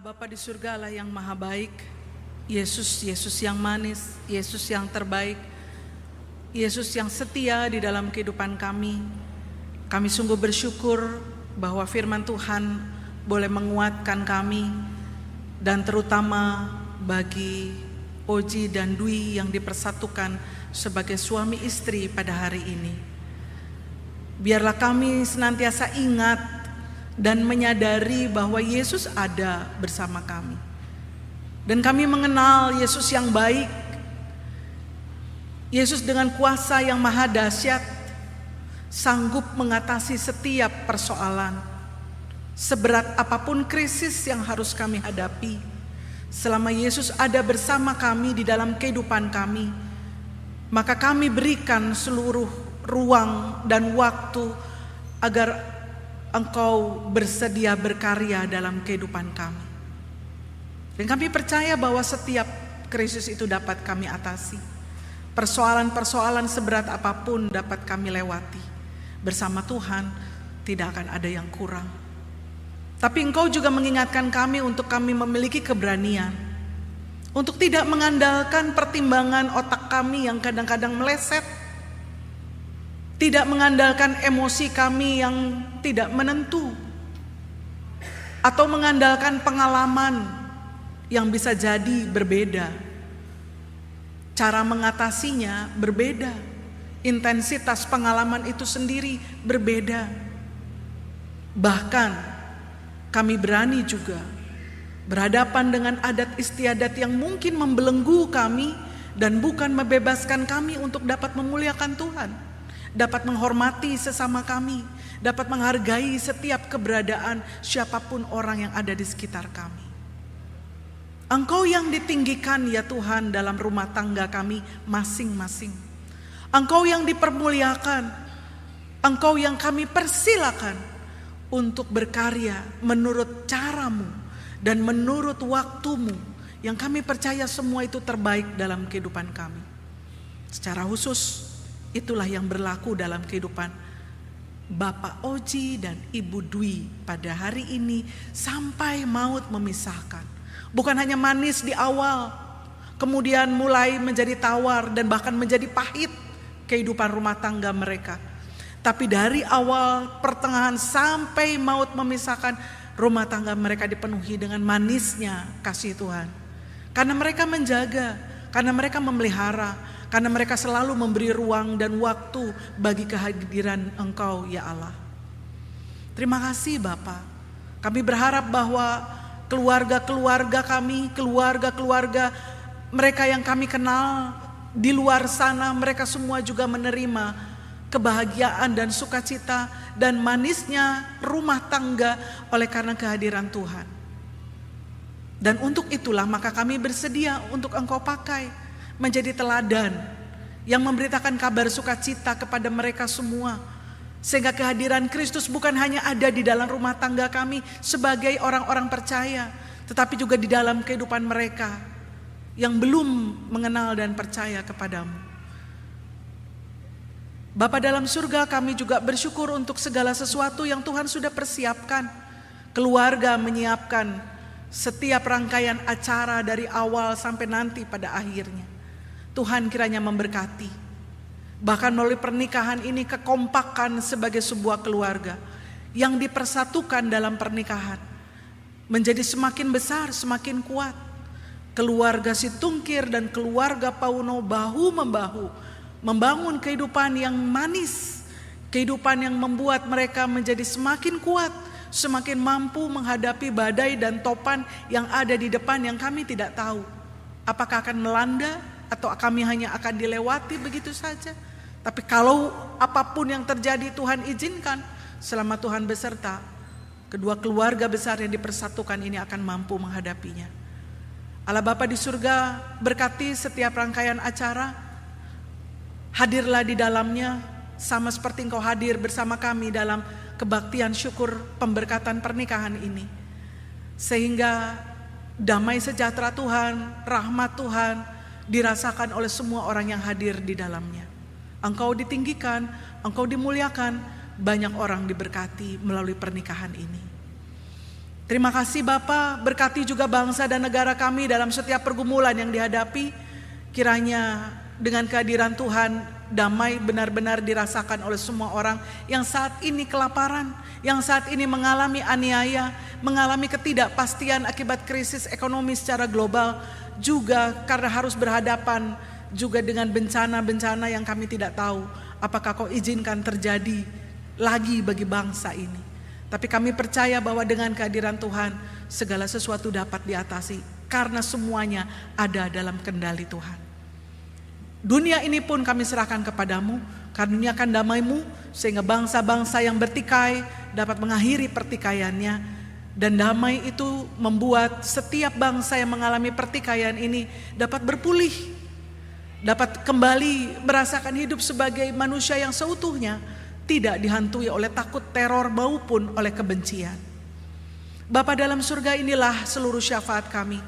Bapa di surga, Allah yang maha baik, Yesus yang manis, Yesus yang terbaik, Yesus yang setia di dalam kehidupan kami. Kami sungguh bersyukur bahwa firman Tuhan boleh menguatkan kami, dan terutama bagi Oji dan Dwi yang dipersatukan sebagai suami istri pada hari ini. Biarlah kami senantiasa ingat dan menyadari bahwa Yesus ada bersama kami. Dan kami mengenal Yesus yang baik, Yesus dengan kuasa yang maha dahsyat, sanggup mengatasi setiap persoalan. Seberat apapun krisis yang harus kami hadapi, selama Yesus ada bersama kami di dalam kehidupan kami, maka kami berikan seluruh ruang dan waktu agar Engkau bersedia berkarya dalam kehidupan kami. Dan kami percaya bahwa setiap krisis itu dapat kami atasi. Persoalan-persoalan seberat apapun dapat kami lewati. Bersama Tuhan tidak akan ada yang kurang. Tapi Engkau juga mengingatkan kami untuk kami memiliki keberanian. Untuk tidak mengandalkan pertimbangan otak kami yang kadang-kadang meleset. Tidak mengandalkan emosi kami yang tidak menentu. Atau mengandalkan pengalaman yang bisa jadi berbeda. Cara mengatasinya berbeda. Intensitas pengalaman itu sendiri berbeda. Bahkan kami berani juga berhadapan dengan adat istiadat yang mungkin membelenggu kami dan bukan membebaskan kami untuk dapat memuliakan Tuhan, dapat menghormati sesama kami, dapat menghargai setiap keberadaan siapapun orang yang ada di sekitar kami. Engkau yang ditinggikan ya Tuhan dalam rumah tangga kami masing-masing. Engkau yang dipermuliakan, Engkau yang kami persilakan untuk berkarya menurut caramu dan menurut waktumu, yang kami percaya semua itu terbaik dalam kehidupan kami. Secara khusus itulah yang berlaku dalam kehidupan Bapak Oji dan Ibu Dwi pada hari ini sampai maut memisahkan. Bukan hanya manis di awal, kemudian mulai menjadi tawar dan bahkan menjadi pahit kehidupan rumah tangga mereka. Tapi dari awal, pertengahan sampai maut memisahkan, rumah tangga mereka dipenuhi dengan manisnya kasih Tuhan. Karena mereka menjaga, karena mereka memelihara, karena mereka selalu memberi ruang dan waktu bagi kehadiran Engkau ya Allah. Terima kasih Bapa. Kami berharap bahwa keluarga-keluarga kami, keluarga-keluarga mereka yang kami kenal di luar sana, mereka semua juga menerima kebahagiaan dan sukacita dan manisnya rumah tangga oleh karena kehadiran Tuhan. Dan untuk itulah maka kami bersedia untuk Engkau pakai menjadi teladan yang memberitakan kabar sukacita kepada mereka semua. Sehingga kehadiran Kristus bukan hanya ada di dalam rumah tangga kami sebagai orang-orang percaya, tetapi juga di dalam kehidupan mereka yang belum mengenal dan percaya kepadamu. Bapa dalam surga, kami juga bersyukur untuk segala sesuatu yang Tuhan sudah persiapkan. Keluarga menyiapkan setiap rangkaian acara dari awal sampai nanti pada akhirnya. Tuhan kiranya memberkati. Bahkan melalui pernikahan ini kekompakan sebagai sebuah keluarga yang dipersatukan dalam pernikahan menjadi semakin besar, semakin kuat. Keluarga Situngkir dan keluarga Pauno bahu-membahu membangun kehidupan yang manis, kehidupan yang membuat mereka menjadi semakin kuat, semakin mampu menghadapi badai dan topan yang ada di depan yang kami tidak tahu. Apakah akan melanda atau kami hanya akan dilewati begitu saja. Tapi kalau apapun yang terjadi Tuhan izinkan, selama Tuhan beserta, kedua keluarga besar yang dipersatukan ini akan mampu menghadapinya. Allah Bapa di surga, berkati setiap rangkaian acara, hadirlah di dalamnya sama seperti Engkau hadir bersama kami dalam kebaktian syukur pemberkatan pernikahan ini. Sehingga damai sejahtera Tuhan, rahmat Tuhan dirasakan oleh semua orang yang hadir di dalamnya. Engkau ditinggikan, Engkau dimuliakan, banyak orang diberkati melalui pernikahan ini. Terima kasih Bapa, berkati juga bangsa dan negara kami dalam setiap pergumulan yang dihadapi. Kiranya dengan kehadiran Tuhan, damai benar-benar dirasakan oleh semua orang yang saat ini kelaparan, yang saat ini mengalami aniaya, mengalami ketidakpastian akibat krisis ekonomi secara global, juga karena harus berhadapan juga dengan bencana-bencana yang kami tidak tahu apakah Kau izinkan terjadi lagi bagi bangsa ini. Tapi kami percaya bahwa dengan kehadiran Tuhan segala sesuatu dapat diatasi karena semuanya ada dalam kendali Tuhan. Dunia ini pun kami serahkan kepadamu, karuniakan damai-Mu sehingga bangsa-bangsa yang bertikai dapat mengakhiri pertikaiannya, dan damai itu membuat setiap bangsa yang mengalami pertikaian ini dapat berpulih, dapat kembali merasakan hidup sebagai manusia yang seutuhnya tidak dihantui oleh takut teror maupun oleh kebencian. Bapa dalam surga, inilah seluruh syafaat kami.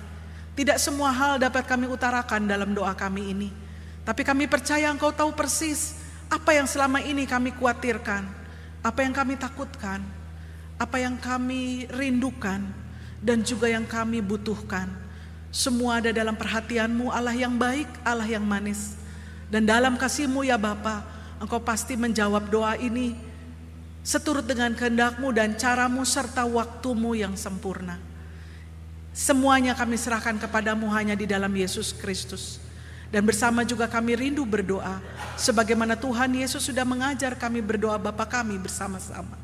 Tidak semua hal dapat kami utarakan dalam doa kami ini, tapi kami percaya Engkau tahu persis apa yang selama ini kami khawatirkan, apa yang kami takutkan, apa yang kami rindukan, dan juga yang kami butuhkan. Semua ada dalam perhatian-Mu, Allah yang baik, Allah yang manis. Dan dalam kasih-Mu ya Bapa, Engkau pasti menjawab doa ini seturut dengan kehendak-Mu dan cara-Mu serta waktu-Mu yang sempurna. Semuanya kami serahkan kepadamu hanya di dalam Yesus Kristus. Dan bersama juga kami rindu berdoa, sebagaimana Tuhan Yesus sudah mengajar kami berdoa Bapa kami bersama-sama.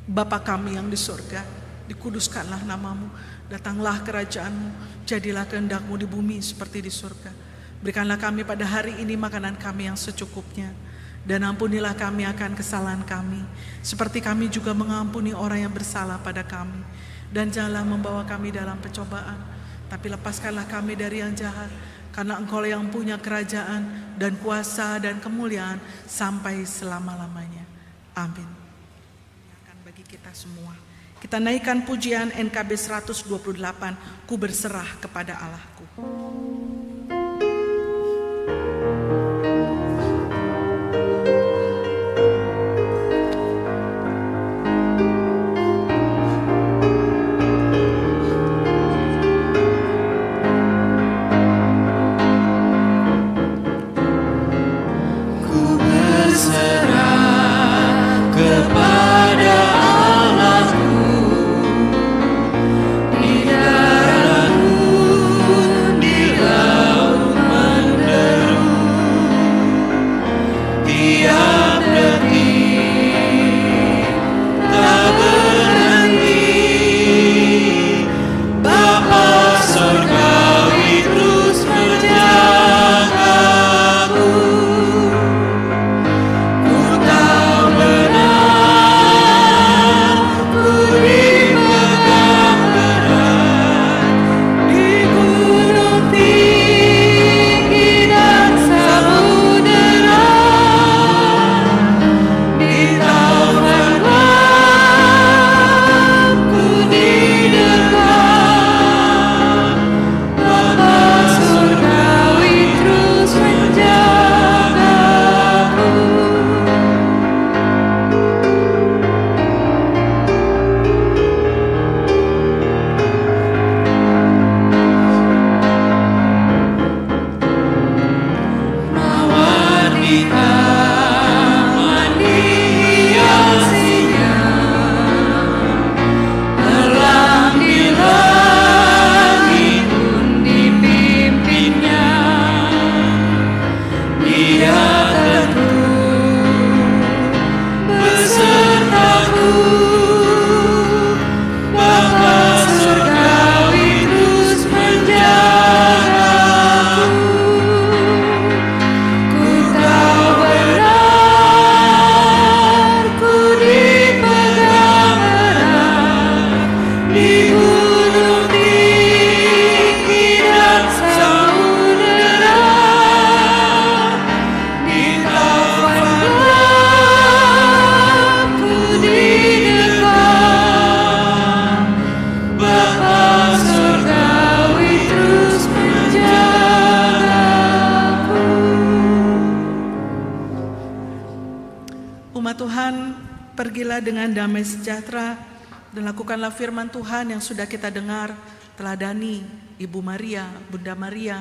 Bapa kami yang di surga, dikuduskanlah namamu, datanglah kerajaan-Mu, jadilah kehendak-Mu di bumi seperti di surga. Berikanlah kami pada hari ini makanan kami yang secukupnya, dan ampunilah kami akan kesalahan kami, seperti kami juga mengampuni orang yang bersalah pada kami. Dan janganlah membawa kami dalam pencobaan, tapi lepaskanlah kami dari yang jahat, karena Engkau yang punya kerajaan dan kuasa dan kemuliaan sampai selama-lamanya. Amin. Akan bagi kita semua, kita naikkan pujian NKB 128, Ku berserah kepada Allahku. Pergilah dengan damai sejahtera dan lakukanlah firman Tuhan yang sudah kita dengar. Teladani Ibu Maria, Bunda Maria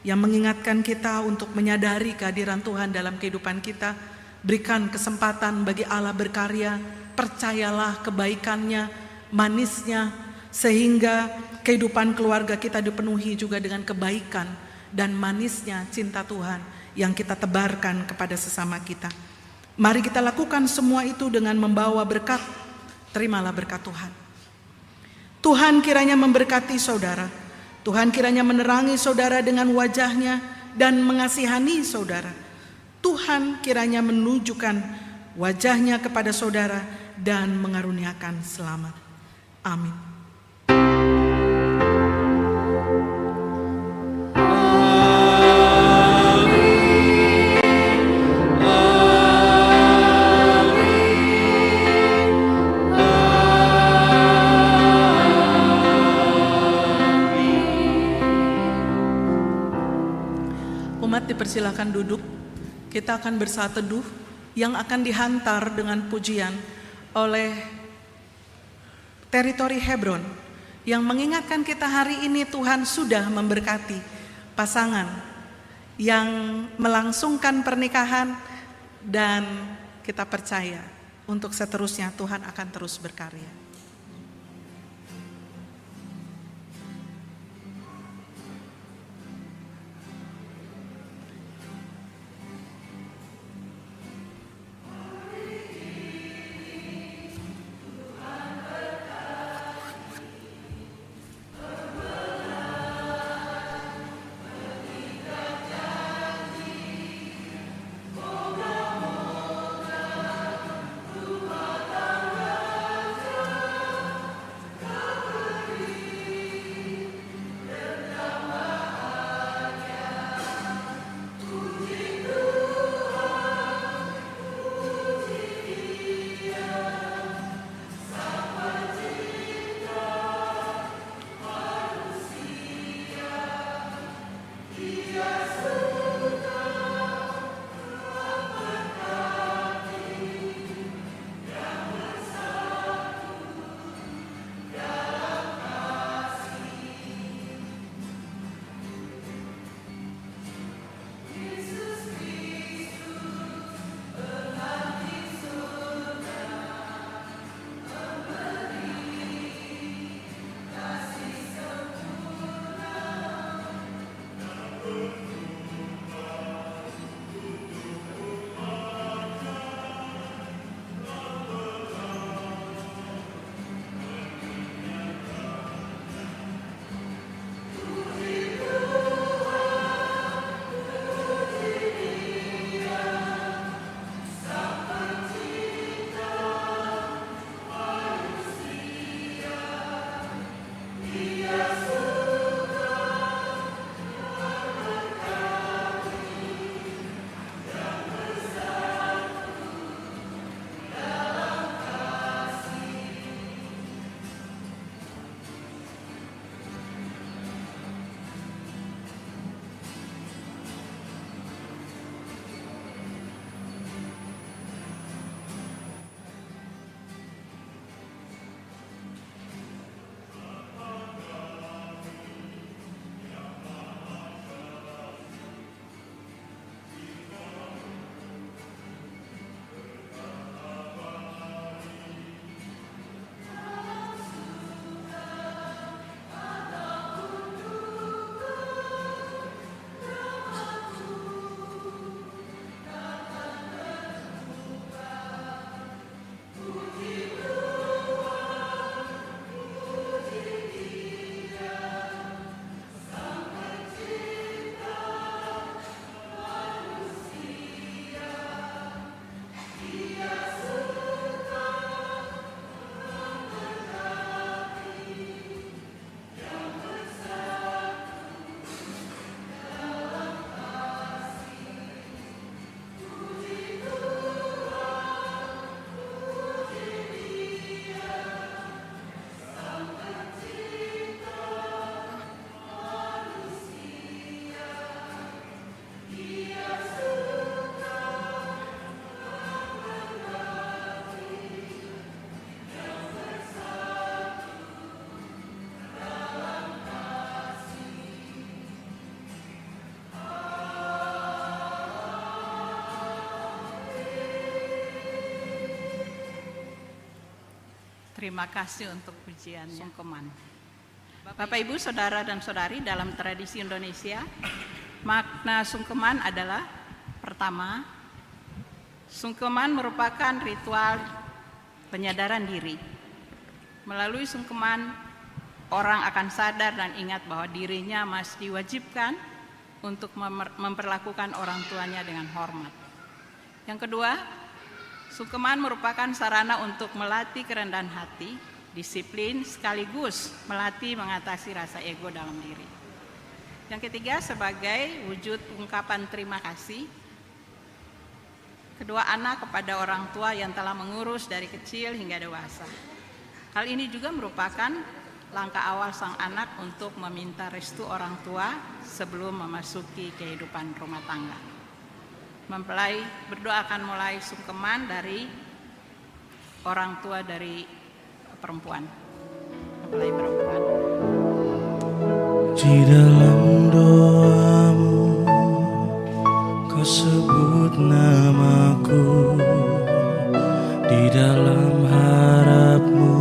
yang mengingatkan kita untuk menyadari kehadiran Tuhan dalam kehidupan kita. Berikan kesempatan bagi Allah berkarya, percayalah kebaikannya, manisnya, sehingga kehidupan keluarga kita dipenuhi juga dengan kebaikan dan manisnya cinta Tuhan yang kita tebarkan kepada sesama kita. Mari kita lakukan semua itu dengan membawa berkat. Terimalah berkat Tuhan. Tuhan kiranya memberkati saudara. Tuhan kiranya menerangi saudara dengan wajahnya dan mengasihani saudara. Tuhan kiranya menunjukkan wajahnya kepada saudara dan mengaruniakan selamat. Amin. silakan duduk. Kita akan bersatu teduh yang akan dihantar dengan pujian oleh teritori Hebron yang mengingatkan kita hari ini Tuhan sudah memberkati pasangan yang melangsungkan pernikahan, dan kita percaya untuk seterusnya Tuhan akan terus berkarya. Terima kasih untuk pujiannya. Sungkeman. Bapak, Ibu, Saudara dan Saudari, dalam tradisi Indonesia, makna sungkeman adalah pertama, sungkeman merupakan ritual penyadaran diri. Melalui sungkeman, orang akan sadar dan ingat bahwa dirinya masih diwajibkan untuk memperlakukan orang tuanya dengan hormat. Yang kedua, sungkeman merupakan sarana untuk melatih kerendahan hati, disiplin, sekaligus melatih mengatasi rasa ego dalam diri. Yang ketiga, sebagai wujud ungkapan terima kasih kedua anak kepada orang tua yang telah mengurus dari kecil hingga dewasa. Hal ini juga merupakan langkah awal sang anak untuk meminta restu orang tua sebelum memasuki kehidupan rumah tangga. berdoa akan mulai sungkeman dari orang tua dari perempuan, mempelai perempuan. Di dalam doamu kau sebut namaku, di dalam harapmu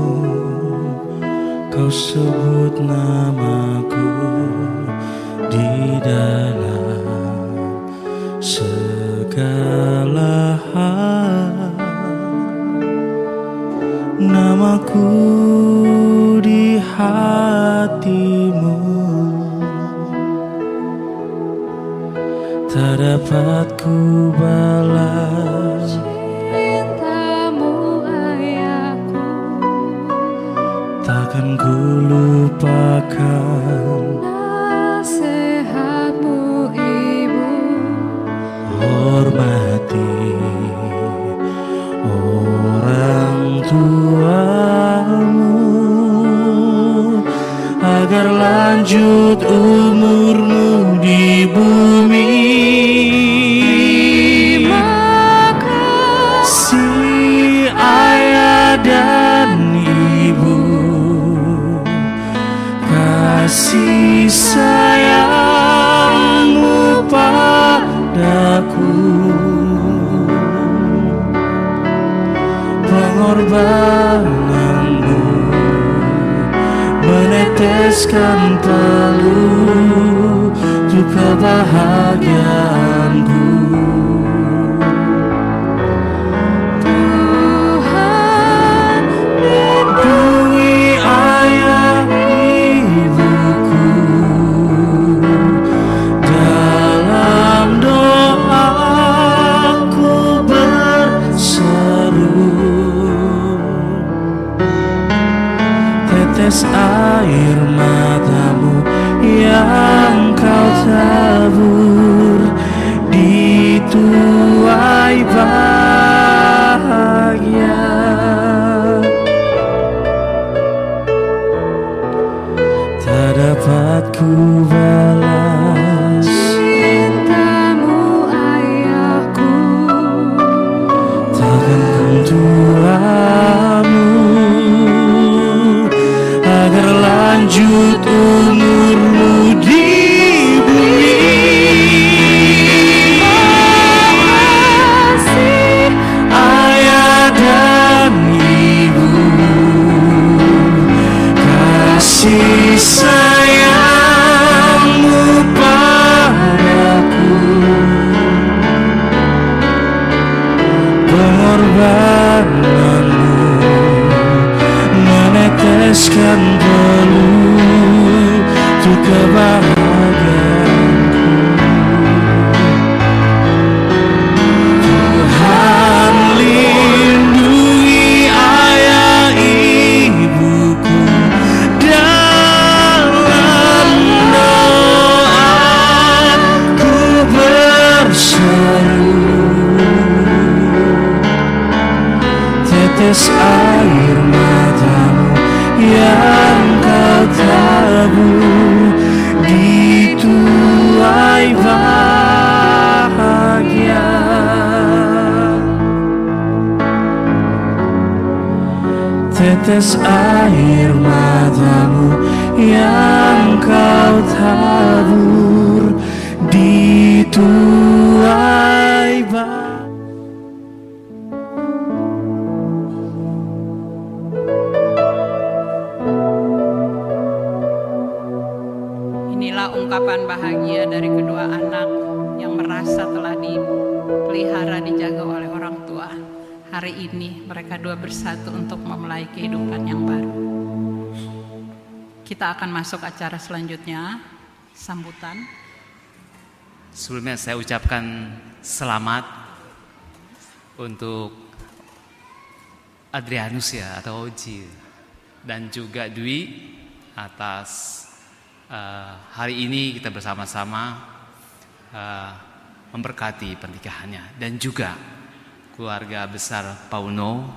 kau sebut namaku, di dalam segala hal namaku di hatimu tak dapat ku balas. Cintamu ayahku, Takkan ku lupakan nasihatmu ibu. hormati orang tuamu agar lanjut umurmu di bumi. Terima kasih ayah dan ibu, kasih sayangmu padaku, pengorbananmu meneteskan peluh untuk kebahagiaanku. Tuhan lindungi ayah ibuku, dalam doaku berseru, tetes air matamu yang kau tabur di tuai bahagia. Tak dapat ku balas Cintamu ayahku, takkan tuamu agar lanjut umurmu di bumi. kasih Ayah dan ibu, kasih sayangmu padaku, pengorbananmu meneteskan peluh untuk kebahagiaanku. Tuhan lindungi ayah ibuku, dalam doaku berseru, tetes air matamu yang kau tabur di tuai bahagia. Tetes air matamu yang kau tabur di tuai bahagia. Inilah ungkapan bahagia dari kedua anak yang merasa telah dipelihara, dijaga oleh orang tua. Hari ini mereka dua bersatu untuk memulai kehidupan yang baru. Kita akan masuk acara selanjutnya, sambutan. Sebelumnya saya ucapkan selamat untuk Adrianus ya, atau Oji, dan juga Dwi atas hari ini kita bersama-sama memberkati pernikahannya, dan juga keluarga besar Pauno,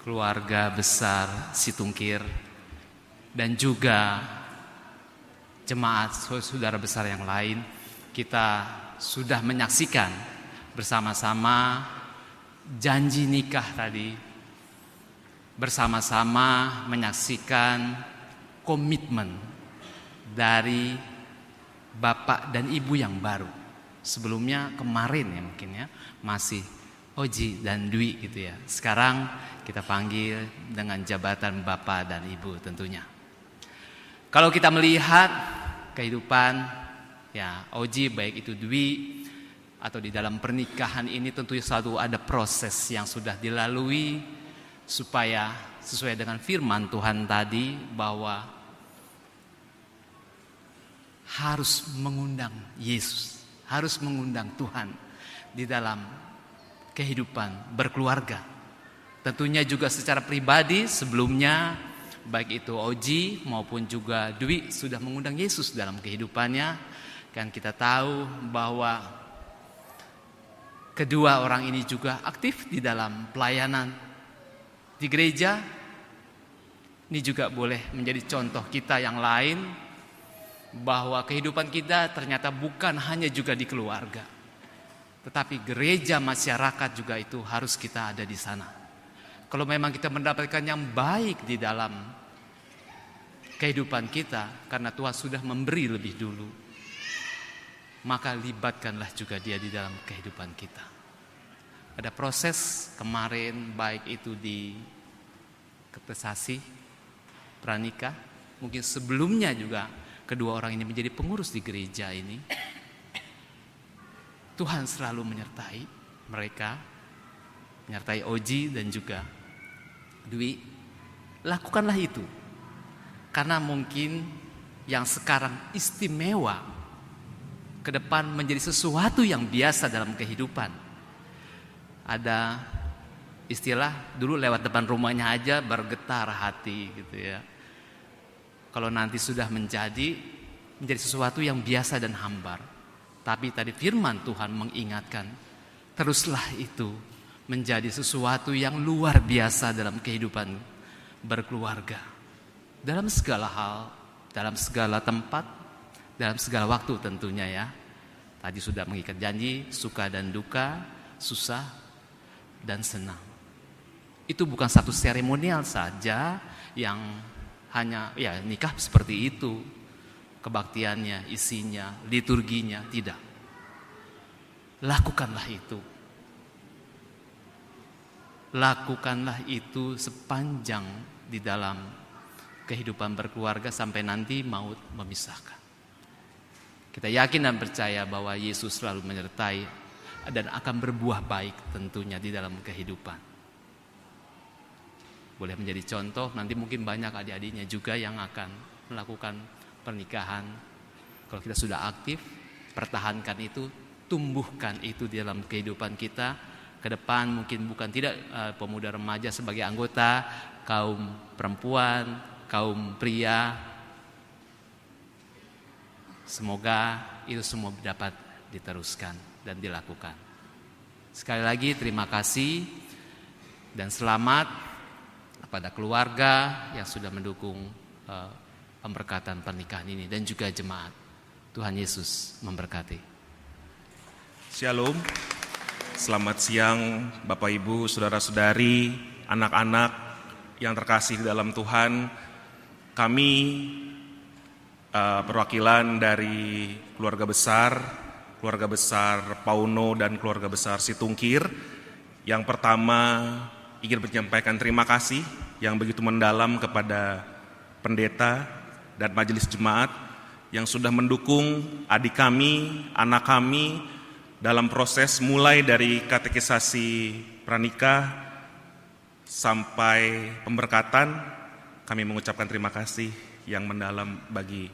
keluarga besar Situngkir, dan juga jemaat saudara besar yang lain. Kita sudah menyaksikan bersama-sama janji nikah tadi, bersama-sama menyaksikan komitmen dari Bapak dan Ibu yang baru. Sebelumnya kemarin ya mungkin ya masih Oji dan Dwi gitu ya. Sekarang kita panggil dengan jabatan Bapak dan Ibu tentunya. Kalau kita melihat kehidupan ya Oji baik itu Dwi atau di dalam pernikahan ini tentu selalu ada proses yang sudah dilalui supaya sesuai dengan firman Tuhan tadi bahwa harus mengundang Yesus, harus mengundang Tuhan di dalam kehidupan berkeluarga. Tentunya juga secara pribadi sebelumnya baik itu Oji maupun juga Dwi sudah mengundang Yesus dalam kehidupannya. Kan kita tahu bahwa kedua orang ini juga aktif di dalam pelayanan di gereja. Ini juga boleh menjadi contoh kita yang lain bahwa kehidupan kita ternyata bukan hanya juga di keluarga, tetapi gereja masyarakat juga itu harus kita ada di sana. Kalau memang kita mendapatkan yang baik di dalam kehidupan kita karena Tuhan sudah memberi lebih dulu, maka libatkanlah juga dia di dalam kehidupan kita. Ada proses kemarin baik itu di kontestasi pranikah, mungkin sebelumnya juga kedua orang ini menjadi pengurus di gereja ini. Tuhan selalu menyertai mereka, menyertai Oji dan juga Dwi. Lakukanlah itu, karena mungkin yang sekarang istimewa ke depan menjadi sesuatu yang biasa dalam kehidupan. Ada istilah dulu lewat depan rumahnya aja bergetar hati gitu ya. Kalau nanti sudah menjadi sesuatu yang biasa dan hambar. Tapi tadi firman Tuhan mengingatkan, teruslah itu menjadi sesuatu yang luar biasa dalam kehidupan berkeluarga. Dalam segala hal, dalam segala tempat, dalam segala waktu tentunya ya. Tadi sudah mengikat janji, suka dan duka, susah dan senang. Itu bukan satu seremonial saja yang hanya ya nikah seperti itu. Kebaktiannya, isinya, liturginya, tidak. Lakukanlah itu. Lakukanlah itu sepanjang di dalam kehidupan berkeluarga sampai nanti maut memisahkan. Kita yakin dan percaya bahwa Yesus selalu menyertai dan akan berbuah baik tentunya di dalam kehidupan. Boleh menjadi contoh, nanti mungkin banyak adik-adiknya juga yang akan melakukan pernikahan. Kalau kita sudah aktif, pertahankan itu, tumbuhkan itu di dalam kehidupan kita. Ke depan mungkin bukan tidak pemuda remaja sebagai anggota, kaum perempuan, kaum pria. Semoga itu semua dapat diteruskan dan dilakukan. Sekali lagi terima kasih dan selamat kepada keluarga yang sudah mendukung pemberkatan pernikahan ini dan juga jemaat. Tuhan Yesus memberkati. Shalom. Selamat siang Bapak Ibu, saudara-saudari, anak-anak yang terkasih dalam Tuhan. Kami perwakilan dari keluarga besar Pauno dan keluarga besar Situngkir. Yang pertama ingin menyampaikan terima kasih yang begitu mendalam kepada pendeta dan majelis jemaat yang sudah mendukung adik kami, anak kami dalam proses mulai dari katekisasi pranikah sampai pemberkatan. Kami mengucapkan terima kasih yang mendalam bagi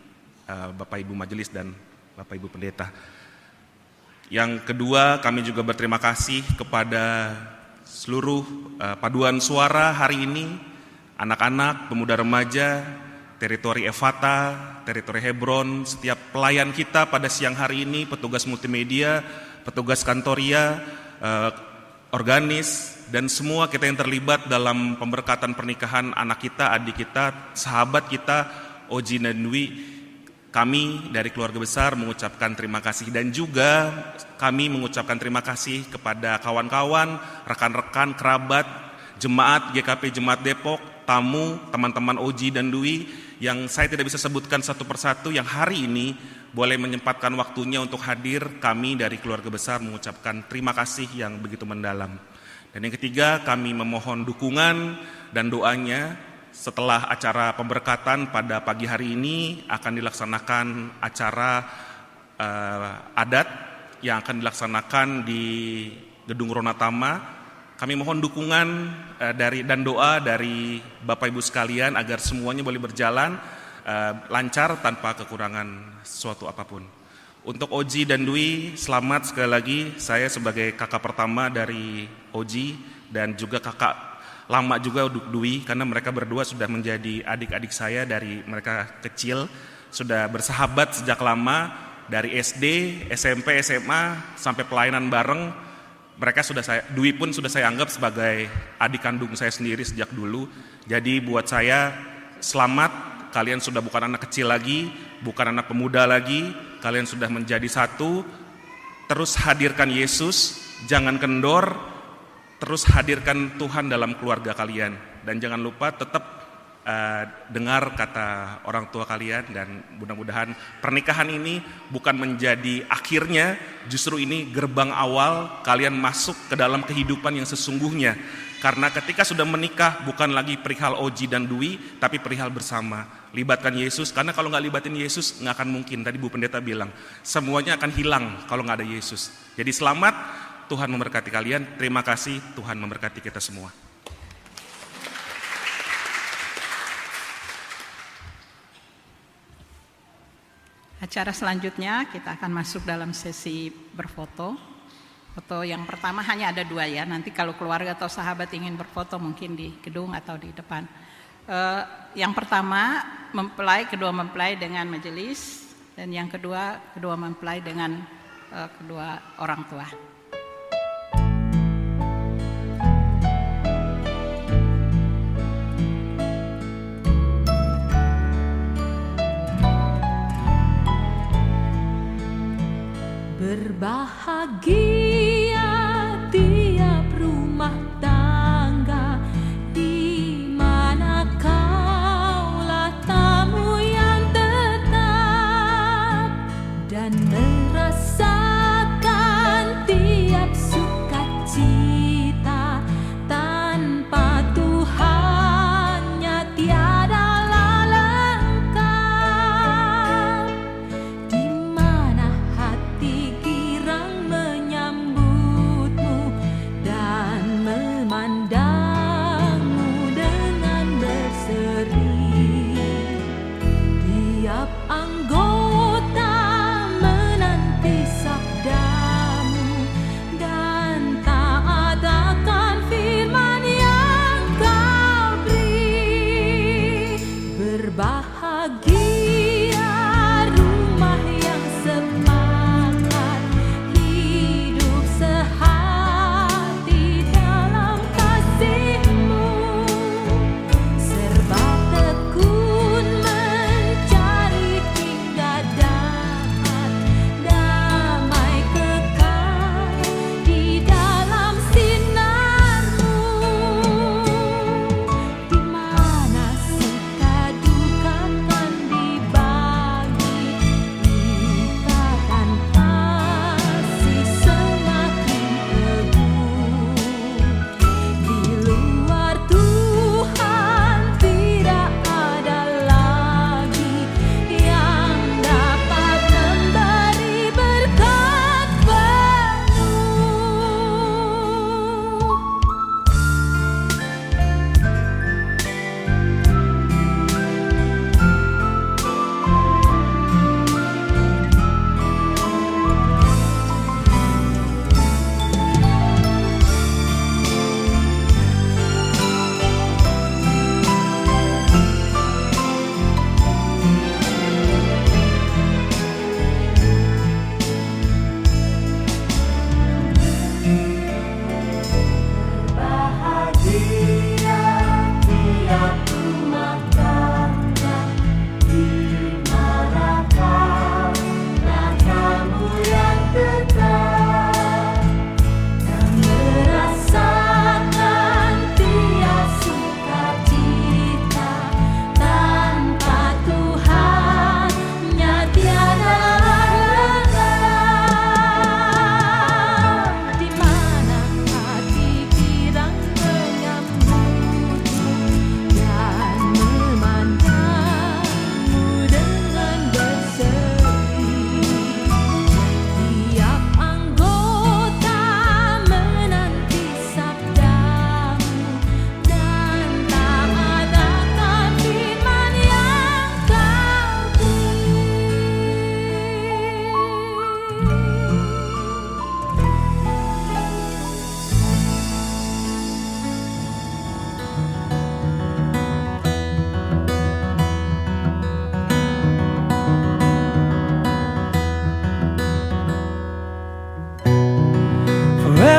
Bapak Ibu majelis dan Bapak Ibu pendeta. Yang kedua, kami juga berterima kasih kepada seluruh paduan suara hari ini, anak-anak, pemuda remaja, teritori Evata, teritori Hebron, setiap pelayan kita pada siang hari ini, petugas multimedia, petugas kantoria, organis, dan semua kita yang terlibat dalam pemberkatan pernikahan anak kita, adik kita, sahabat kita, Oji dan Dwi. kami dari keluarga besar mengucapkan terima kasih, dan juga kami mengucapkan terima kasih kepada kawan-kawan, rekan-rekan, kerabat, jemaat GKP Jemaat Depok, tamu, teman-teman Oji dan Dwi yang saya tidak bisa sebutkan satu persatu yang hari ini boleh menyempatkan waktunya untuk hadir. Kami dari keluarga besar mengucapkan terima kasih yang begitu mendalam. Dan yang ketiga, kami memohon dukungan dan doanya setelah acara pemberkatan pada pagi hari ini akan dilaksanakan acara adat yang akan dilaksanakan di Gedung Ronatama. Kami mohon dukungan dan doa dari Bapak Ibu sekalian agar semuanya boleh berjalan lancar tanpa kekurangan suatu apapun. Untuk Oji dan Dwi, selamat sekali lagi. Saya sebagai kakak pertama dari Oji dan juga kakak lama juga Dwi, karena mereka berdua sudah menjadi adik-adik saya dari mereka kecil, sudah bersahabat sejak lama dari SD, SMP, SMA sampai pelayanan bareng. Mereka Dwi pun sudah saya anggap sebagai adik kandung saya sendiri sejak dulu. Jadi buat saya selamat, kalian sudah bukan anak kecil lagi, bukan anak pemuda lagi, kalian sudah menjadi satu. Terus hadirkan Yesus, jangan kendor. Terus hadirkan Tuhan dalam keluarga kalian. Dan jangan lupa tetap dengar kata orang tua kalian. Dan mudah-mudahan pernikahan ini bukan menjadi akhirnya, justru ini gerbang awal kalian masuk ke dalam kehidupan yang sesungguhnya. Karena ketika sudah menikah bukan lagi perihal Oji dan Dwi, tapi perihal bersama. Libatkan Yesus, karena kalau nggak libatin Yesus nggak akan mungkin. Tadi Bu Pendeta bilang, semuanya akan hilang kalau nggak ada Yesus. Jadi selamat, Tuhan memberkati kalian. Terima kasih, Tuhan memberkati kita semua. Acara selanjutnya kita akan masuk dalam sesi berfoto. Foto yang pertama hanya ada 2 ya. Nanti kalau keluarga atau sahabat ingin berfoto mungkin di gedung atau di depan. Yang pertama kedua mempelai dengan majelis, dan yang kedua mempelai dengan kedua orang tua. Berbahagia tiap rumah tangga di mana kaulah tamu yang tetap dan merasakan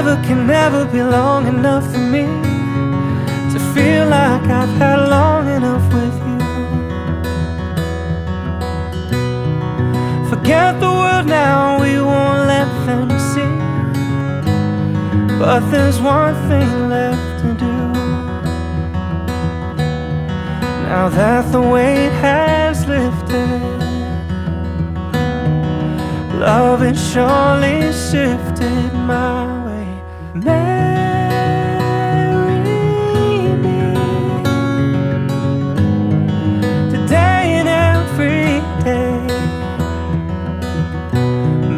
Together can never be long enough for me to feel like I've had long enough with you. Forget the world now, we won't let them see. But there's one thing left to do. Now that the weight has lifted, love has surely shifted my way. Marry me today and every day.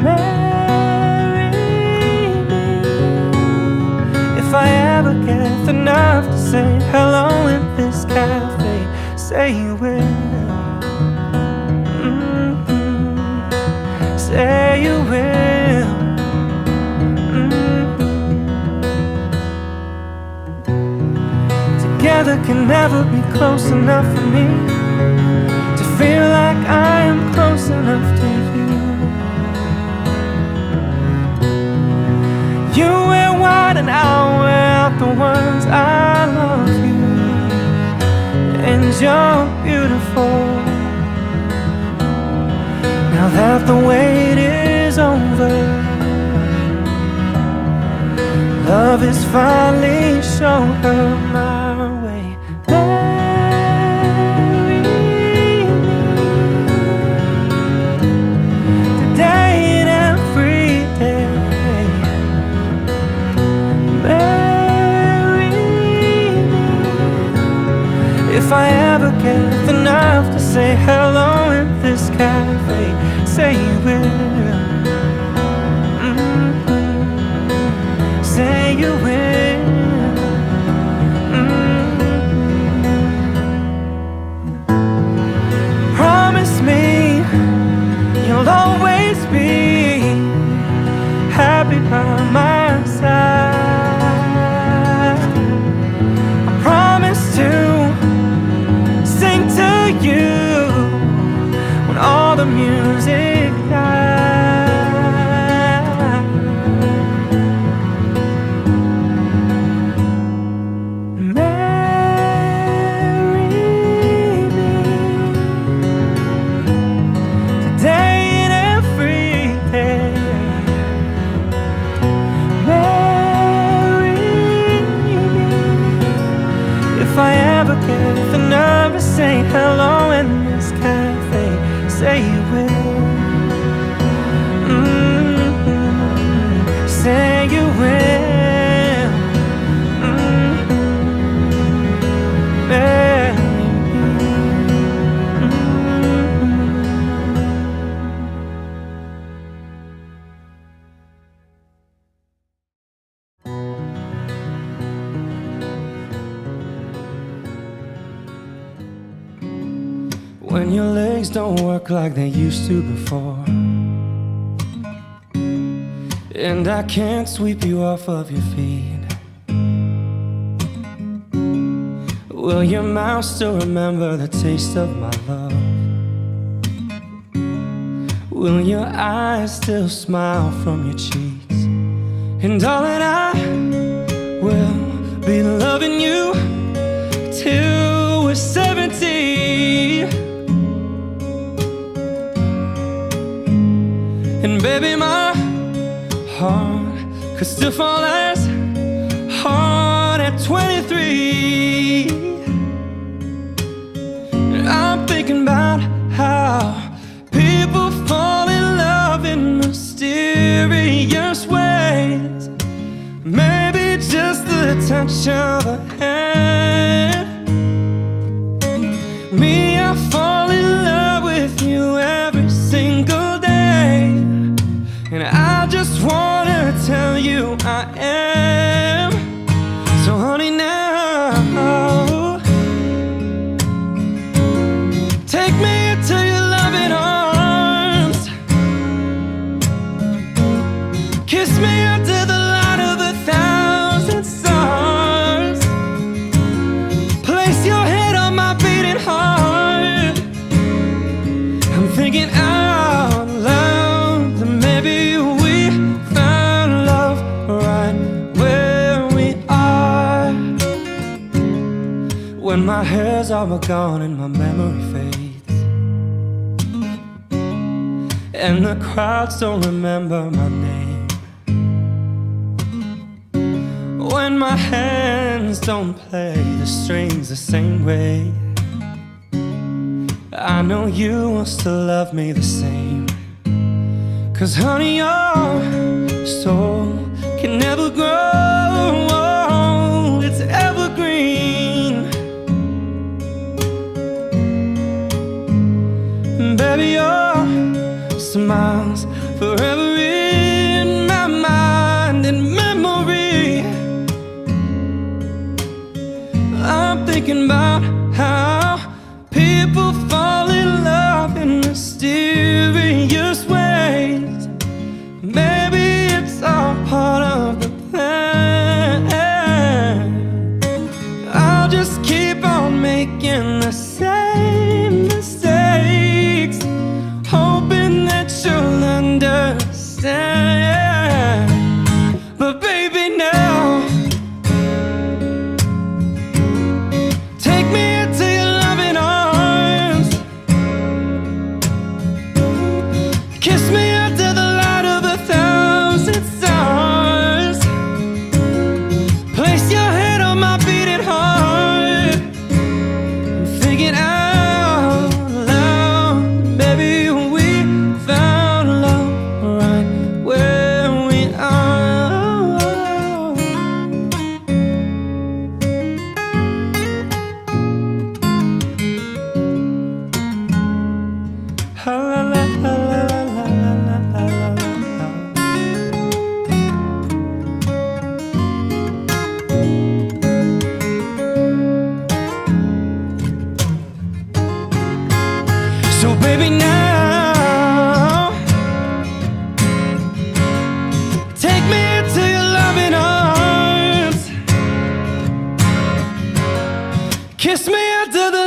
Marry me if I ever get the nerve to say hello in this cafe. Say you will. Say you will. Together can never be close enough for me to feel like I am close enough to you. You wear white and I'll wear out the ones I love you. And you're beautiful. Now that the wait is over, love is finally shown her my way. Marry me today and every day. Marry me if I ever get the nerve to say hello in this cafe. Say you will. Say you will. Promise me you'll always be happy by my side. I promise to sing to you when all the music dies. Marry me today and every day. Marry me if I ever get the nerve to say hello in this cafe. Say you will. Say you will. Marry me. When your legs don't work like they used to before, and I can't sweep you off of your feet, will your mouth still remember the taste of my love? Will your eyes still smile from your cheeks? And darling, I will be loving you till we're 70. And baby, my heart could still fall as hard at 23. And I'm thinking about how people fall in love in mysterious ways. Maybe just the touch of a hand. Me, I fall in love with you every single day. And I just wanna tell you I am. So honey, now take me into your loving arms. Kiss me under the light of 1,000 stars. when my hair's all gone and my memory fades, and the crowds don't remember my name, when my hands don't play the strings the same way, I know you will still love me the same. 'Cause honey, your soul can never grow old, it's evergreen. Baby, your smile's forever in my mind and memory. I'm thinking about how people fall in love in mysterious ways. Maybe it's all part of the plan. I'll just keep on making the same mistakes, hoping that you'll understand. But baby, now take me into your loving arms, kiss me under the light of 1,000 stars, place your head on my beating heart, and figure out loud, baby, we found love right where we are. La la la la la la la la la. So baby, now take me into your loving arms, kiss me under the